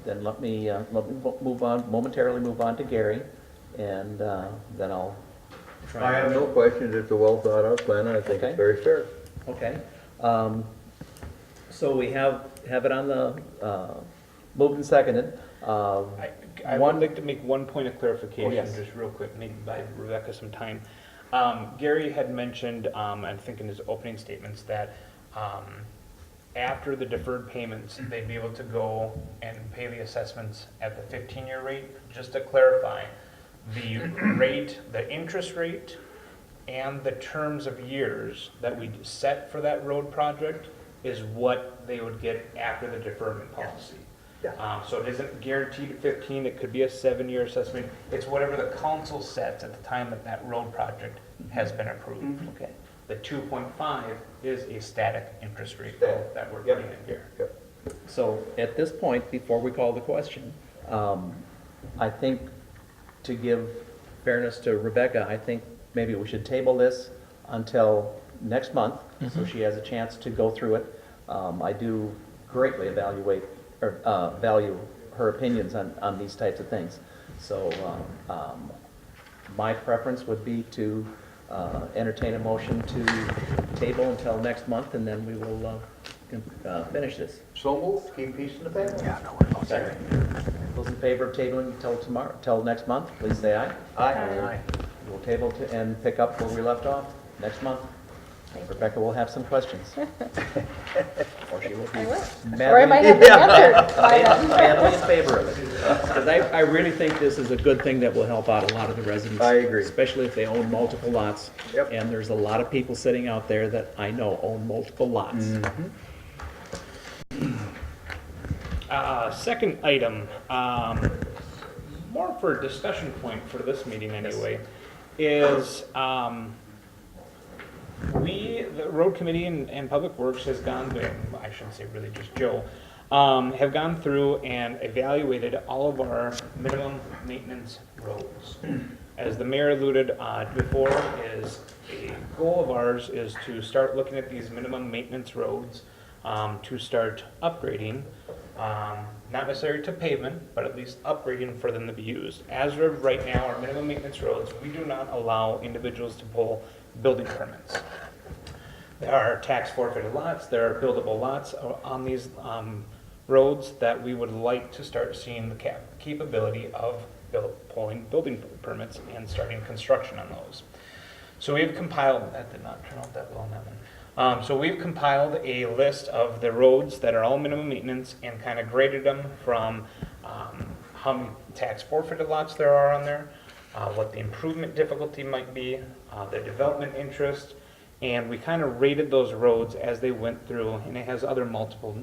then let me momentarily move on to Gary, and then I'll try. I have no questions, it's a well-thought-out plan, and I think Okay. it's very fair. Okay. So we have it on the, moved and seconded. I would like to make one point of clarification, yes. just real quick, maybe buy Rebecca some time. Gary had mentioned, I think in his opening statements, that after the deferred payments, they'd be able to go and pay the assessments at the 15-year rate. Just to clarify, the rate, the interest rate, and the terms of years that we set for that road project is what they would get after the deferment policy. So it isn't guaranteed at 15, it could be a 7-year assessment. It's whatever the council sets at the time that that road project has been approved. Okay. The 2.5 is a static interest rate that we're putting in here. So at this point, before we call the question, I think to give fairness to Rebecca, I think maybe we should table this until next month, so she has a chance to go through it. I do greatly value her opinions on these types of things. So my preference would be to entertain a motion to table until next month, and then we will finish this. So moved, keep peace in the family. Okay. Those in favor of tabling till next month, please say aye. Aye. We'll table and pick up where we left off next month. Rebecca will have some questions. Or she will be I will. Or I madly, might have the answer by then. madly in favor of it. Because I really think this is a good thing that will help out a lot of the residents. I agree. Especially if they own multiple lots. Yep. And there's a lot of people sitting out there that I know own multiple lots. Second item, more for a discussion point for this meeting anyway, is the road committee and public works has gone through, I shouldn't say really just Joe, have gone through and evaluated all of our minimum maintenance roads. As the mayor alluded before, is a goal of ours is to start looking at these minimum maintenance roads to start upgrading, not necessarily to pavement, but at least upgrading for them to be used. As of right now, our minimum maintenance roads, we do not allow individuals to pull building permits. There are tax forfeited lots, there are buildable lots on these roads that we would like to start seeing the capability of pulling building permits and starting construction on those. So we've compiled, that did not turn out that well on that one. So we've compiled a list of the roads that are all minimum maintenance and kind of graded them from how many tax forfeited lots there are on there, what the improvement difficulty might be, the development interest, and we kind of rated those roads as they went through, and it has other multiple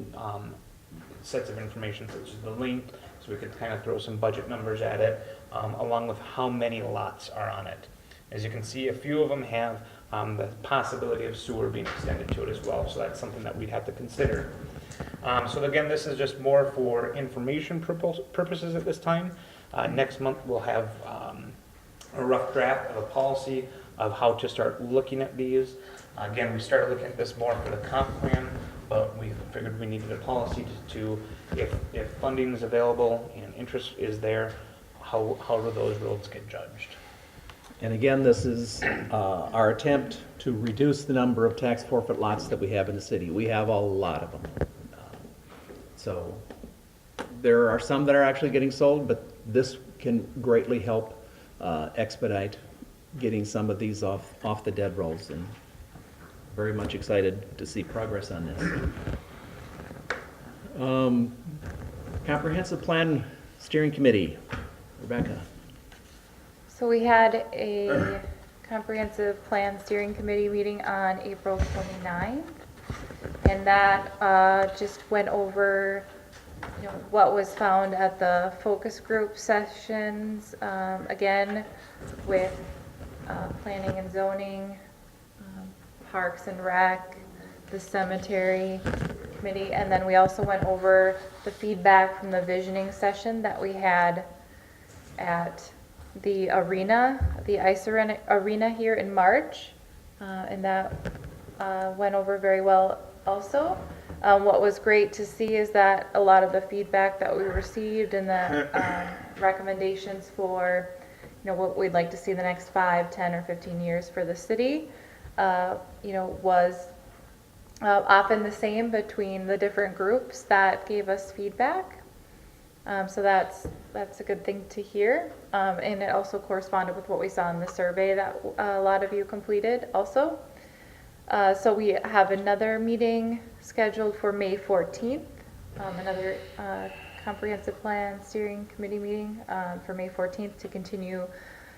sets of information such as the length, so we could kind of throw some budget numbers at it, along with how many lots are on it. As you can see, a few of them have the possibility of sewer being extended to it as well, so that's something that we'd have to consider. So again, this is just more for information purposes at this time. Next month, we'll have a rough draft of a policy of how to start looking at these. Again, we started looking at this more for the comp plan, but we figured we needed a policy to if funding is available and interest is there, how do those roads get judged? And again, this is our attempt to reduce the number of tax forfeit lots that we have in the city. We have a lot of them. So there are some that are actually getting sold, but this can greatly help expedite getting some of these off the dead rolls, and very much excited to see progress on this. Comprehensive Plan Steering Committee, Rebecca. So we had a comprehensive plan steering committee meeting on April 29th, and that just went over what was found at the focus group sessions, again with planning and zoning, parks and rec, the cemetery committee, and then we also went over the feedback from the visioning session that we had at the arena, the ice arena here in March, and that went over very well also. What was great to see is that a lot of the feedback that we received and the recommendations for what we'd like to see in the next 5, 10, or 15 years for the city, was often the same between the different groups that gave us feedback. So that's a good thing to hear. And it also corresponded with what we saw in the survey that a lot of you completed also. So we have another meeting scheduled for May 14th, another comprehensive plan steering committee meeting for May 14th to continue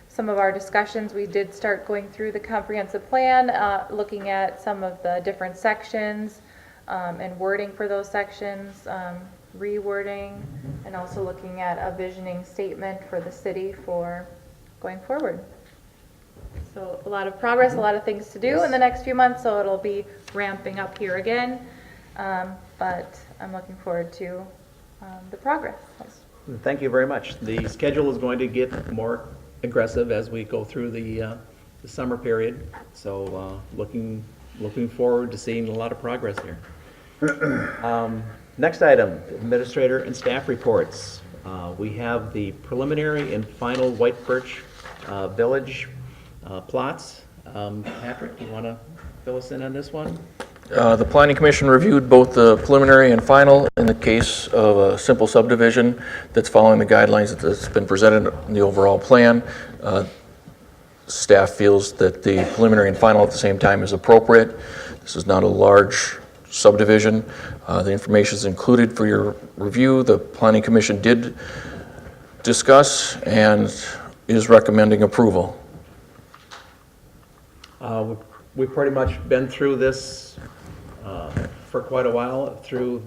some of our discussions. We did start going through the comprehensive plan, looking at some of the different sections and wording for those sections, rewording, and also looking at a visioning statement for the city for going forward. So a lot of progress, a lot of things to do in the next few months, so it'll be ramping up here again. But I'm looking forward to the progress. Thank you very much. The schedule is going to get more aggressive as we go through the summer period. So looking forward to seeing a lot of progress here. Next item, administrator and staff reports. We have the preliminary and final White Birch Village plots. Patrick, you want to fill us in on this one? The Planning Commission reviewed both the preliminary and final in the case of a simple subdivision that's following the guidelines that's been presented in the overall plan. staff feels that the preliminary and final at the same time is appropriate. This is not a large subdivision. The information is included for your review. The Planning Commission did discuss and is recommending approval. We've pretty much been through this for quite a while, through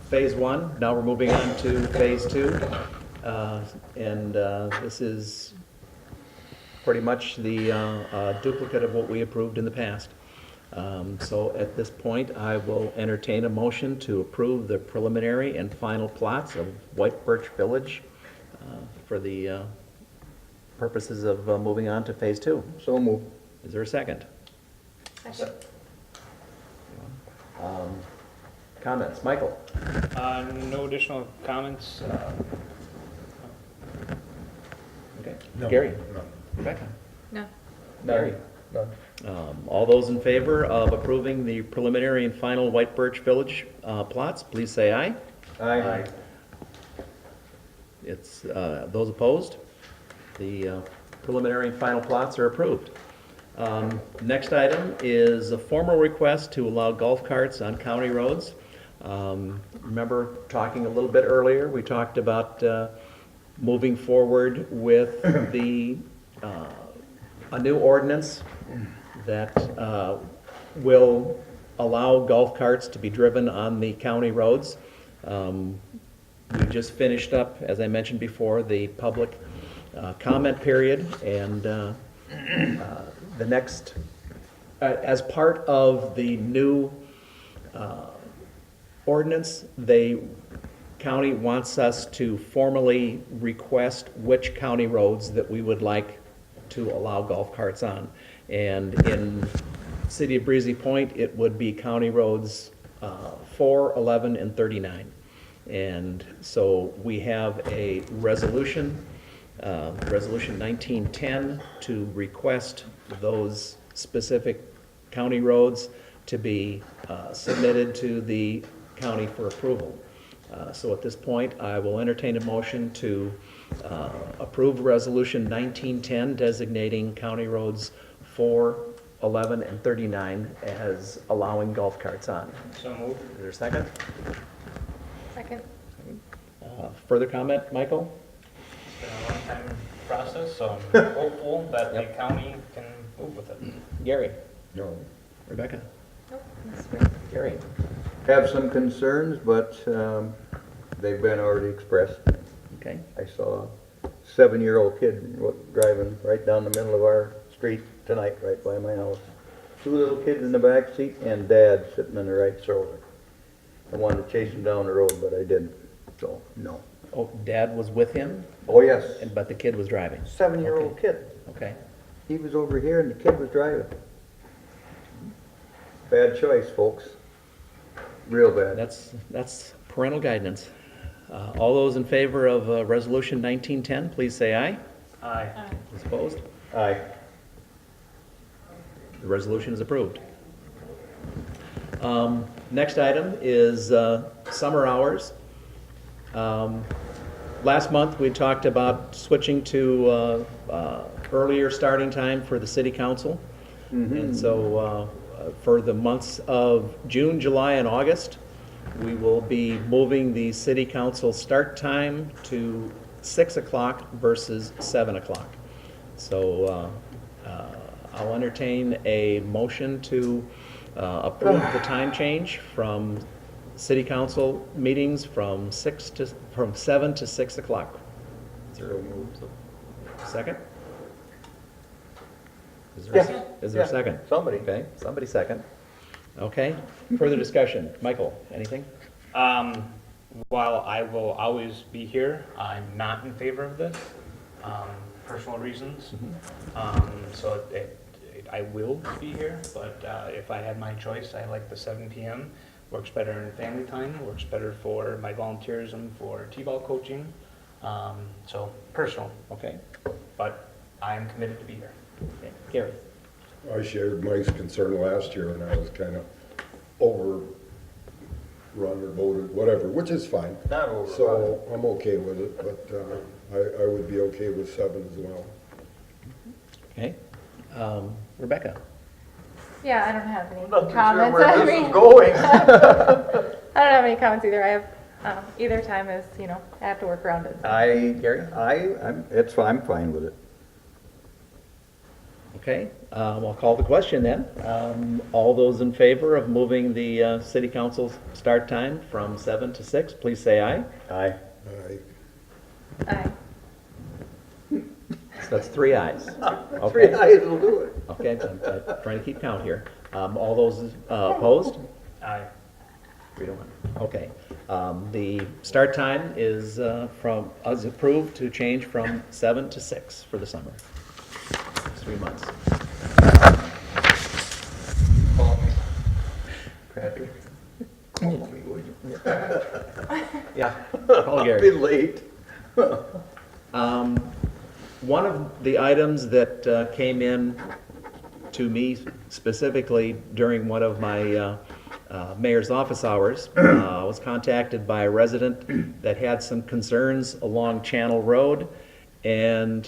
phase one. Now we're moving on to phase two. And this is pretty much the duplicate of what we approved in the past. So at this point, I will entertain a motion to approve the preliminary and final plots of White Birch Village for the purposes of moving on to phase two. So moved. Is there a second? Second. Comments? Michael? No additional comments. Okay. Gary? Rebecca? No. Mary? None. All those in favor of approving the preliminary and final White Birch Village plots, please say aye. Aye. It's, those opposed? The preliminary and final plots are approved. Next item is a formal request to allow golf carts on county roads. Remember talking a little bit earlier, we talked about moving forward with the, a new ordinance that will allow golf carts to be driven on the county roads. We just finished up, as I mentioned before, the public comment period, and the next, as part of the new ordinance, the county wants us to formally request which county roads that we would like to allow golf carts on. And in City of Breezy Point, it would be county roads 4, 11, and 39. And so we have a resolution, Resolution 1910, to request those specific county roads to be submitted to the county for approval. So at this point, I will entertain a motion to approve Resolution 1910 designating county roads 4, 11, and 39 as allowing golf carts on. So moved. Is there a second? Second. Further comment, Michael? It's been a long time process, so I'm hopeful that the county can move with it. Gary? No. Rebecca? Nope, that's great. Gary? Have some concerns, but they've been already expressed. Okay. I saw a 7-year-old kid driving right down the middle of our street tonight, right by my house. 2 little kids in the back seat and dad sitting in the right shoulder. I wanted to chase him down the road, but I didn't, so, no. Oh, Dad was with him, Oh, yes, but the kid was driving? 7-year-old kid. Okay. He was over here and the kid was driving. Bad choice, folks. Real bad. That's parental guidance. All those in favor of Resolution 1910, please say aye. Aye. Those opposed? Aye. The resolution is approved. Next item is summer hours. Last month, we talked about switching to earlier starting time for the city council. And so for the months of June, July, and August, we will be moving the city council start time to 6 o'clock versus 7 o'clock. So I'll entertain a motion to approve the time change from city council meetings from 7 to 6 o'clock. Is there a second? Is there a second? Somebody. Okay, somebody second. Okay, further discussion. Michael, anything? While I will always be here, I'm not in favor of this, personal reasons. So I will be here, but if I had my choice, I like the 7 p.m. Works better in family time, works better for my volunteerism for T-ball coaching. So personal, Okay. but I am committed to be here. Okay. Gary? I shared Mike's concern last year and I was kind of overrun or voted, whatever, which is fine. Not over. So I'm okay with it, but I would be okay with 7 as well. Okay. Rebecca? Yeah, I don't have any Not too sure comments. where I this mean, is going. I don't have any comments either. I have, either time is, I have to work around it. Gary? I'm fine with it. Okay, I'll call the question then. All those in favor of moving the city council's start time from 7 to 6, please say aye. Aye. Aye. So that's 3 ayes. Three Okay, ayes will do it. okay, I'm trying to keep count here. All those opposed? Aye. 3 to 1. Okay. The start time is is approved to change from 7 to 6 for the summer. It's 3 months. Patrick. Yeah, call I'll Gary. be late. One of the items that came in to me specifically during one of my mayor's office hours, was contacted by a resident that had some concerns along Channel Road, and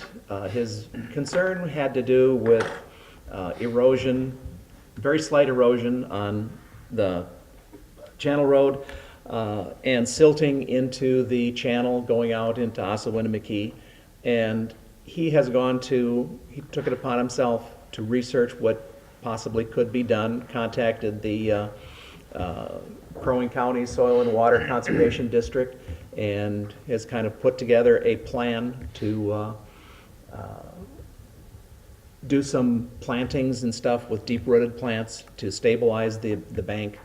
his concern had to do with erosion, very slight erosion on the Channel Road, and silting into the channel going out into Ossawinnamakee. And he took it upon himself to research what possibly could be done, contacted the Crow Wing County Soil and Water Conservation District, and has kind of put together a plan to do some plantings and stuff with deep-rooted plants to stabilize the bank.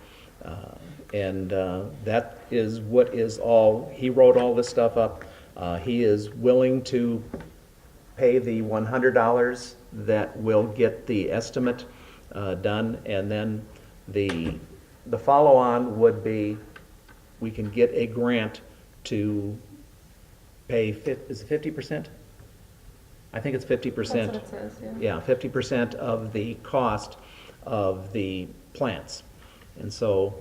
And that is what is all, he wrote all this stuff up. He is willing to pay the $100 that will get the estimate done, and then the follow-on would be, we can get a grant to pay, is it 50%? I think it's 50%. That's what it says, yeah. Yeah, 50% of the cost of the plants. And so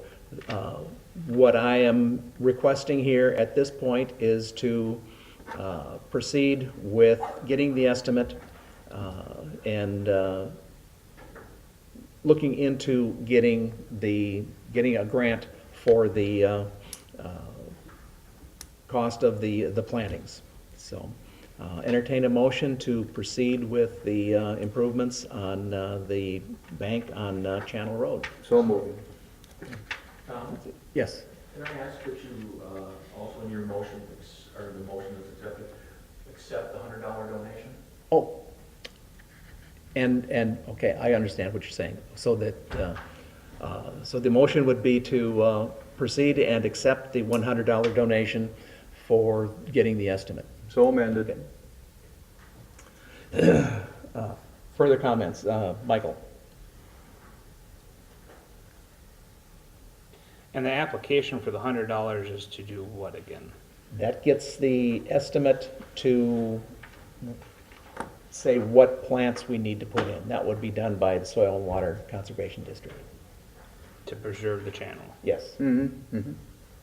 what I am requesting here at this point is to proceed with getting the estimate and looking into getting a grant for the cost of the plantings. So entertain a motion to proceed with the improvements on the bank on Channel Road. So moved. Tom, Yes. can I ask that you, also in your motion, or the motion that's accepted, accept the $100 donation? Oh, and, okay, I understand what you're saying. So that, so the motion would be to proceed and accept the $100 donation for getting the estimate. So amended. Further comments? Michael? And the application for the $100 is to do what again? That gets the estimate to say what plants we need to put in. That would be done by the Soil and Water Conservation District. To preserve the channel. Yes. Mm-hmm, mm-hmm.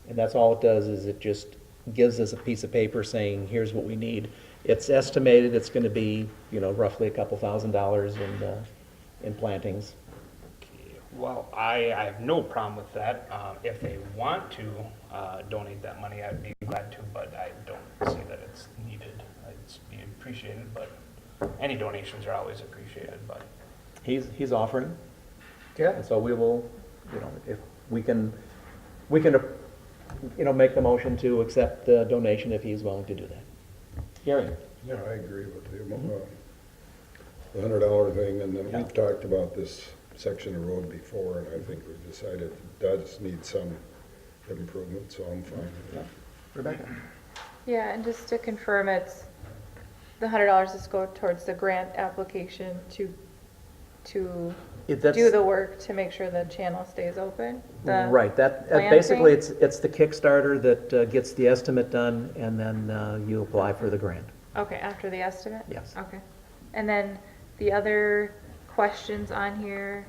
And that's all it does, is it just gives us a piece of paper saying, here's what we need. It's estimated it's going to be, roughly a couple $1,000s in plantings. Well, I have no problem with that. If they want to donate that money, I'd be glad to, but I don't see that it's needed. It's being appreciated, but any donations are always appreciated, but. He's offering. Yeah. And so we will, if we can, make the motion to accept the donation if he's willing to do that. Gary? Yeah, I agree with the $100 thing, and then Yeah. we've talked about this section of road before, and I think we've decided it does need some improvement, so I'm fine with it. Rebecca? Yeah, and just to confirm, it's, the $100 is go towards the grant application to do the work to make sure the channel stays open? Right, that, planting? basically, it's the Kickstarter that gets the estimate done, and then you apply for the grant. Okay, after the estimate? Yes. Okay. And then the other questions on here,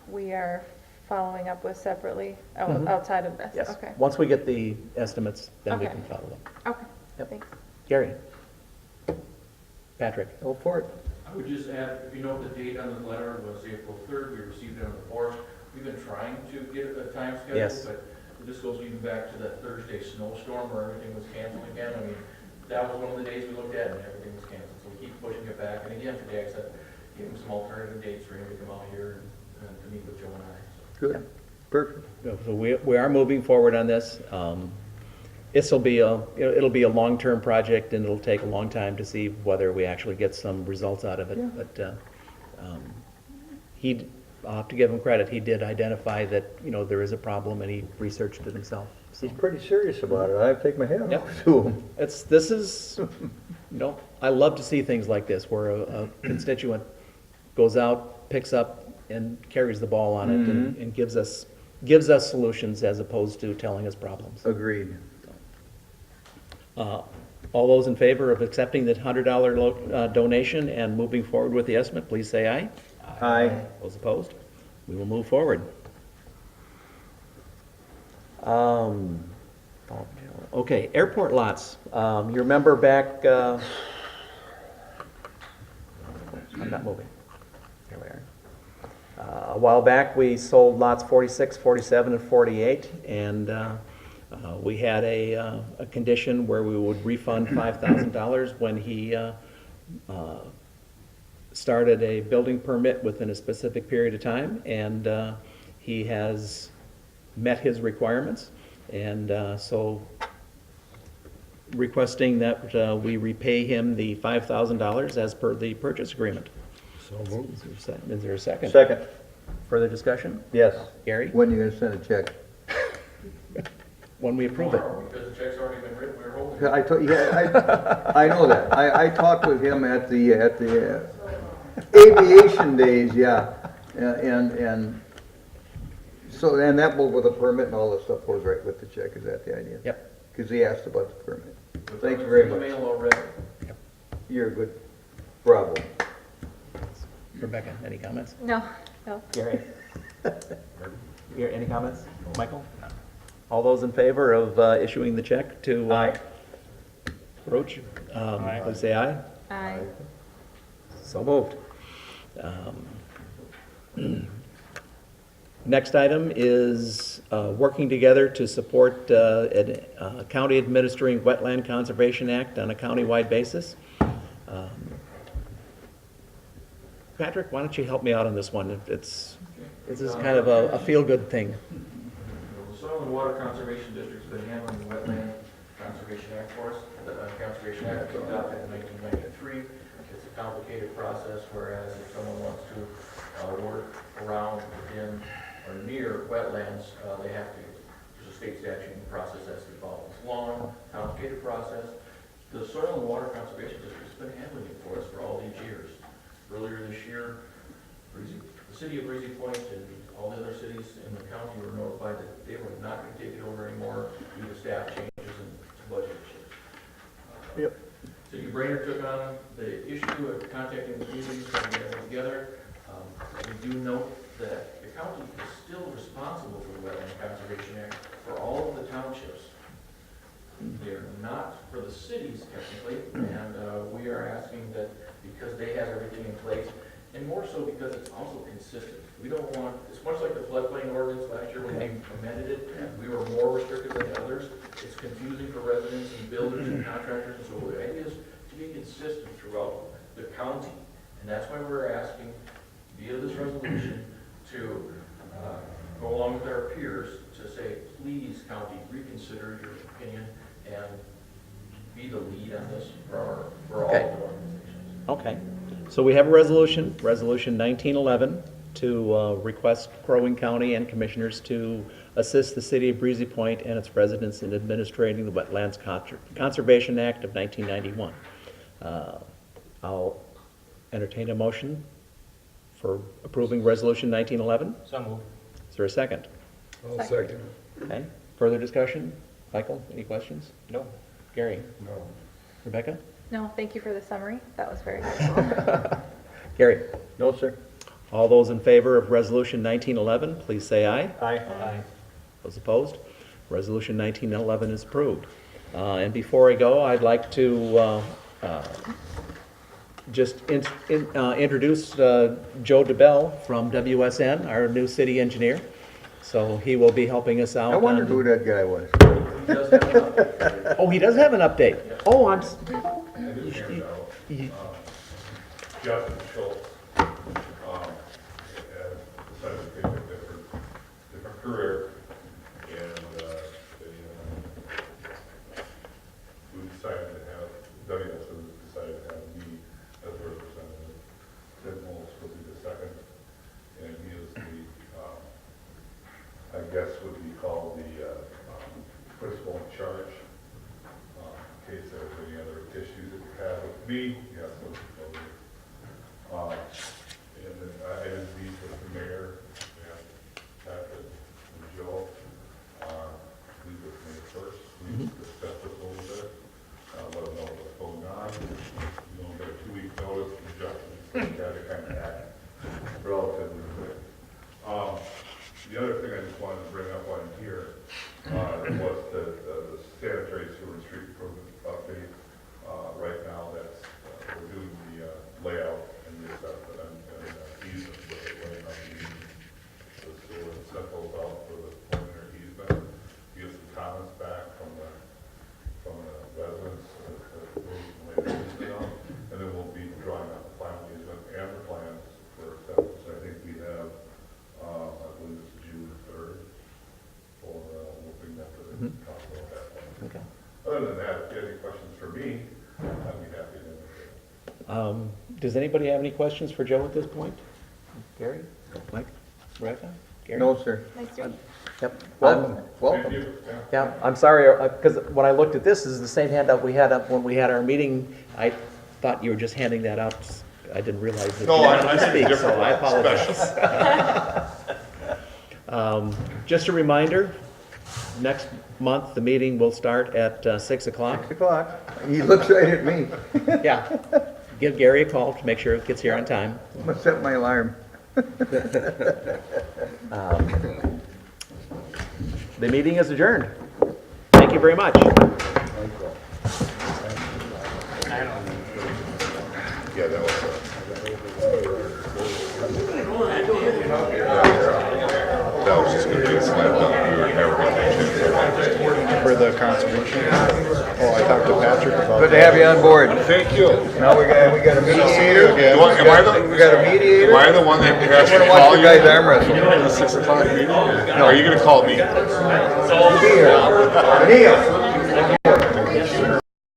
we are following up with separately, outside of this? Yes. Okay. Once we get the estimates, then we Okay. can follow up. Okay, Yep. thanks. Gary? Patrick? Go for it. I would just add, if you note the date on the letter was April 3rd, we received it on the 4th. We've been trying to get a time schedule, Yes. but this goes even back to that Thursday snowstorm where everything was canceled again. I mean, that was one of the days we looked at and everything was canceled, so we keep pushing it back. And again, today I said, give him some alternative dates for him to come out here and to meet with Joe and I. So. Good, perfect. So we are moving forward on this. It'll be a long-term project, and it'll take a long time to see whether we actually get some results out of it. Yeah. But I'll have to give him credit. He did identify that, there is a problem, and he researched it himself. So He's pretty serious about it. I take my hat Yep. off to him. this is, I love to see things like this, where a constituent goes out, picks up, and carries the ball on it, and gives us solutions as opposed to telling us problems. Agreed. All those in favor of accepting the $100 donation and moving forward with the estimate, please say aye. Aye. Those opposed? We will move forward. Okay, airport lots. You remember back, I'm not moving. Here we are. A while back, we sold lots 46, 47, and 48, and we had a condition where we would refund $5,000 when he started a building permit within a specific period of time, and he has met his requirements, and so requesting that we repay him the $5,000 as per the purchase agreement. So moved. Is there a second? Second, Further discussion? yes. Gary? When are you gonna send a check? When we approve it. Tomorrow, because the check's already been written, we're holding it. I know that. I talked with him at the aviation days, yeah. And so, and that will, with the permit and all this stuff goes right with the check, is that the idea? Yep. Because he asked about the permit. Thank you very It's in much. the mail already. You're a good, bravo. Rebecca, any comments? No. Gary? Gary, any comments? Michael? All those in favor of issuing the check to Roach, please say aye. Aye. So moved. Next item is working together to support a county administering Wetland Conservation Act on a countywide basis. Patrick, why don't you help me out on this one? This is kind of a feel-good thing. The Soil and Water Conservation District's been handling the Wetland Conservation Act for us. The Conservation Act was adopted in 1993. It's a complicated process, whereas if someone wants to work around, within, or near wetlands, they have to, there's a state statute and process that's involved. It's a long, complicated process. The Soil and Water Conservation District's been handling it for us for all these years. Earlier this year, the city of Breezy Point and all the other cities in the county were notified that they were not going to take it over anymore due to staff changes and budget issues. Yep. City of Brainerd took on the issue of contacting the communities, putting everything together. We do note that the county is still responsible for the Wetland Conservation Act for all of the townships. They're not for the cities technically, and we are asking that because they have everything in place, and more so because it's also consistent. We don't want, it's much like the floodplain ordinance last year when we amended it, we were more restrictive than the others. It's confusing for residents and builders and contractors, and so the idea is to be consistent throughout the county. And that's why we're asking via this resolution to go along with our peers to say, please, county, reconsider your opinion and be the lead on this for all of the organizations. Okay, so we have a resolution, Resolution 1911, to request Crow Wing County and commissioners to assist the city of Breezy Point and its residents in administrating the Wetlands Conservation Act of 1991. I'll entertain a motion for approving Resolution 1911. So moved. Is there a second? I'll second. Okay, further discussion? Michael, any questions? No. Gary? No. Rebecca? No, thank you for the summary. That was very helpful. Gary? No, sir. All those in favor of Resolution 1911, please say aye. Aye. Those opposed? Resolution 1911 is approved. And before I go, I'd like to just introduce Joe DeBell from WSN, our new city engineer. So he will be helping us out. I wondered who that guy was. He does have an update. Oh, he does have an update. Oh, Justin Schultz, has decided to take a different career, and, we decided to have, WSO decided to have me as a representative. Tim Holmes will be the second, and he is the, I guess would be called the, principal in charge. In case there's any other issues that you have with me, yes, and then I did meet with the mayor and Patrick and Joe, meet with me first, we discussed this a little bit, let them know what's going on. You don't get a 2-week notice, adjustments, so you gotta kind of act relatively quick. The other thing I just wanted to bring up on here, was the sanitary sewer and street improvement update. Right now, that's, we're doing the layout and the assessment and easement with it, laying out the sewer and centrals out for the preliminary easement. Get some comments back from the residents, those laying the easement out, and then we'll be drawing out the final easement and the plans for acceptance. I think we have, I believe it's June 3rd, for, we'll bring that to the council at that point. okay. Other than that, if you have any questions for me, I'd be happy to answer. Does anybody have any questions for Joe at this point? Gary? Mike? Rebecca? Gary? No, sir. Nice to meet Yep. Welcome, Thank welcome. you. Yeah, I'm sorry, because when I looked at this, this is the same handout we had up when we had our meeting. I thought you were just handing that out. I didn't realize that you wanted to speak, so I apologize. Just a reminder, next month, the meeting will start at 6 o'clock. 6 o'clock. He looks right at me. Yeah, give Gary a call to make sure it gets here on time. I'm gonna set my alarm. The meeting is adjourned. Thank you very much. Yeah, that was, that was just gonna be a slam dunk. We were never gonna change it. For the conservation. Oh, I talked to Patrick about Good to have you on board. Thank you. Now we got a mediator. Am We got a mediator. Am I the one that has I to wanna watch call the you? guys arm wrestle. At the 6 o'clock meeting? No, are you gonna call me? Be here. Neil.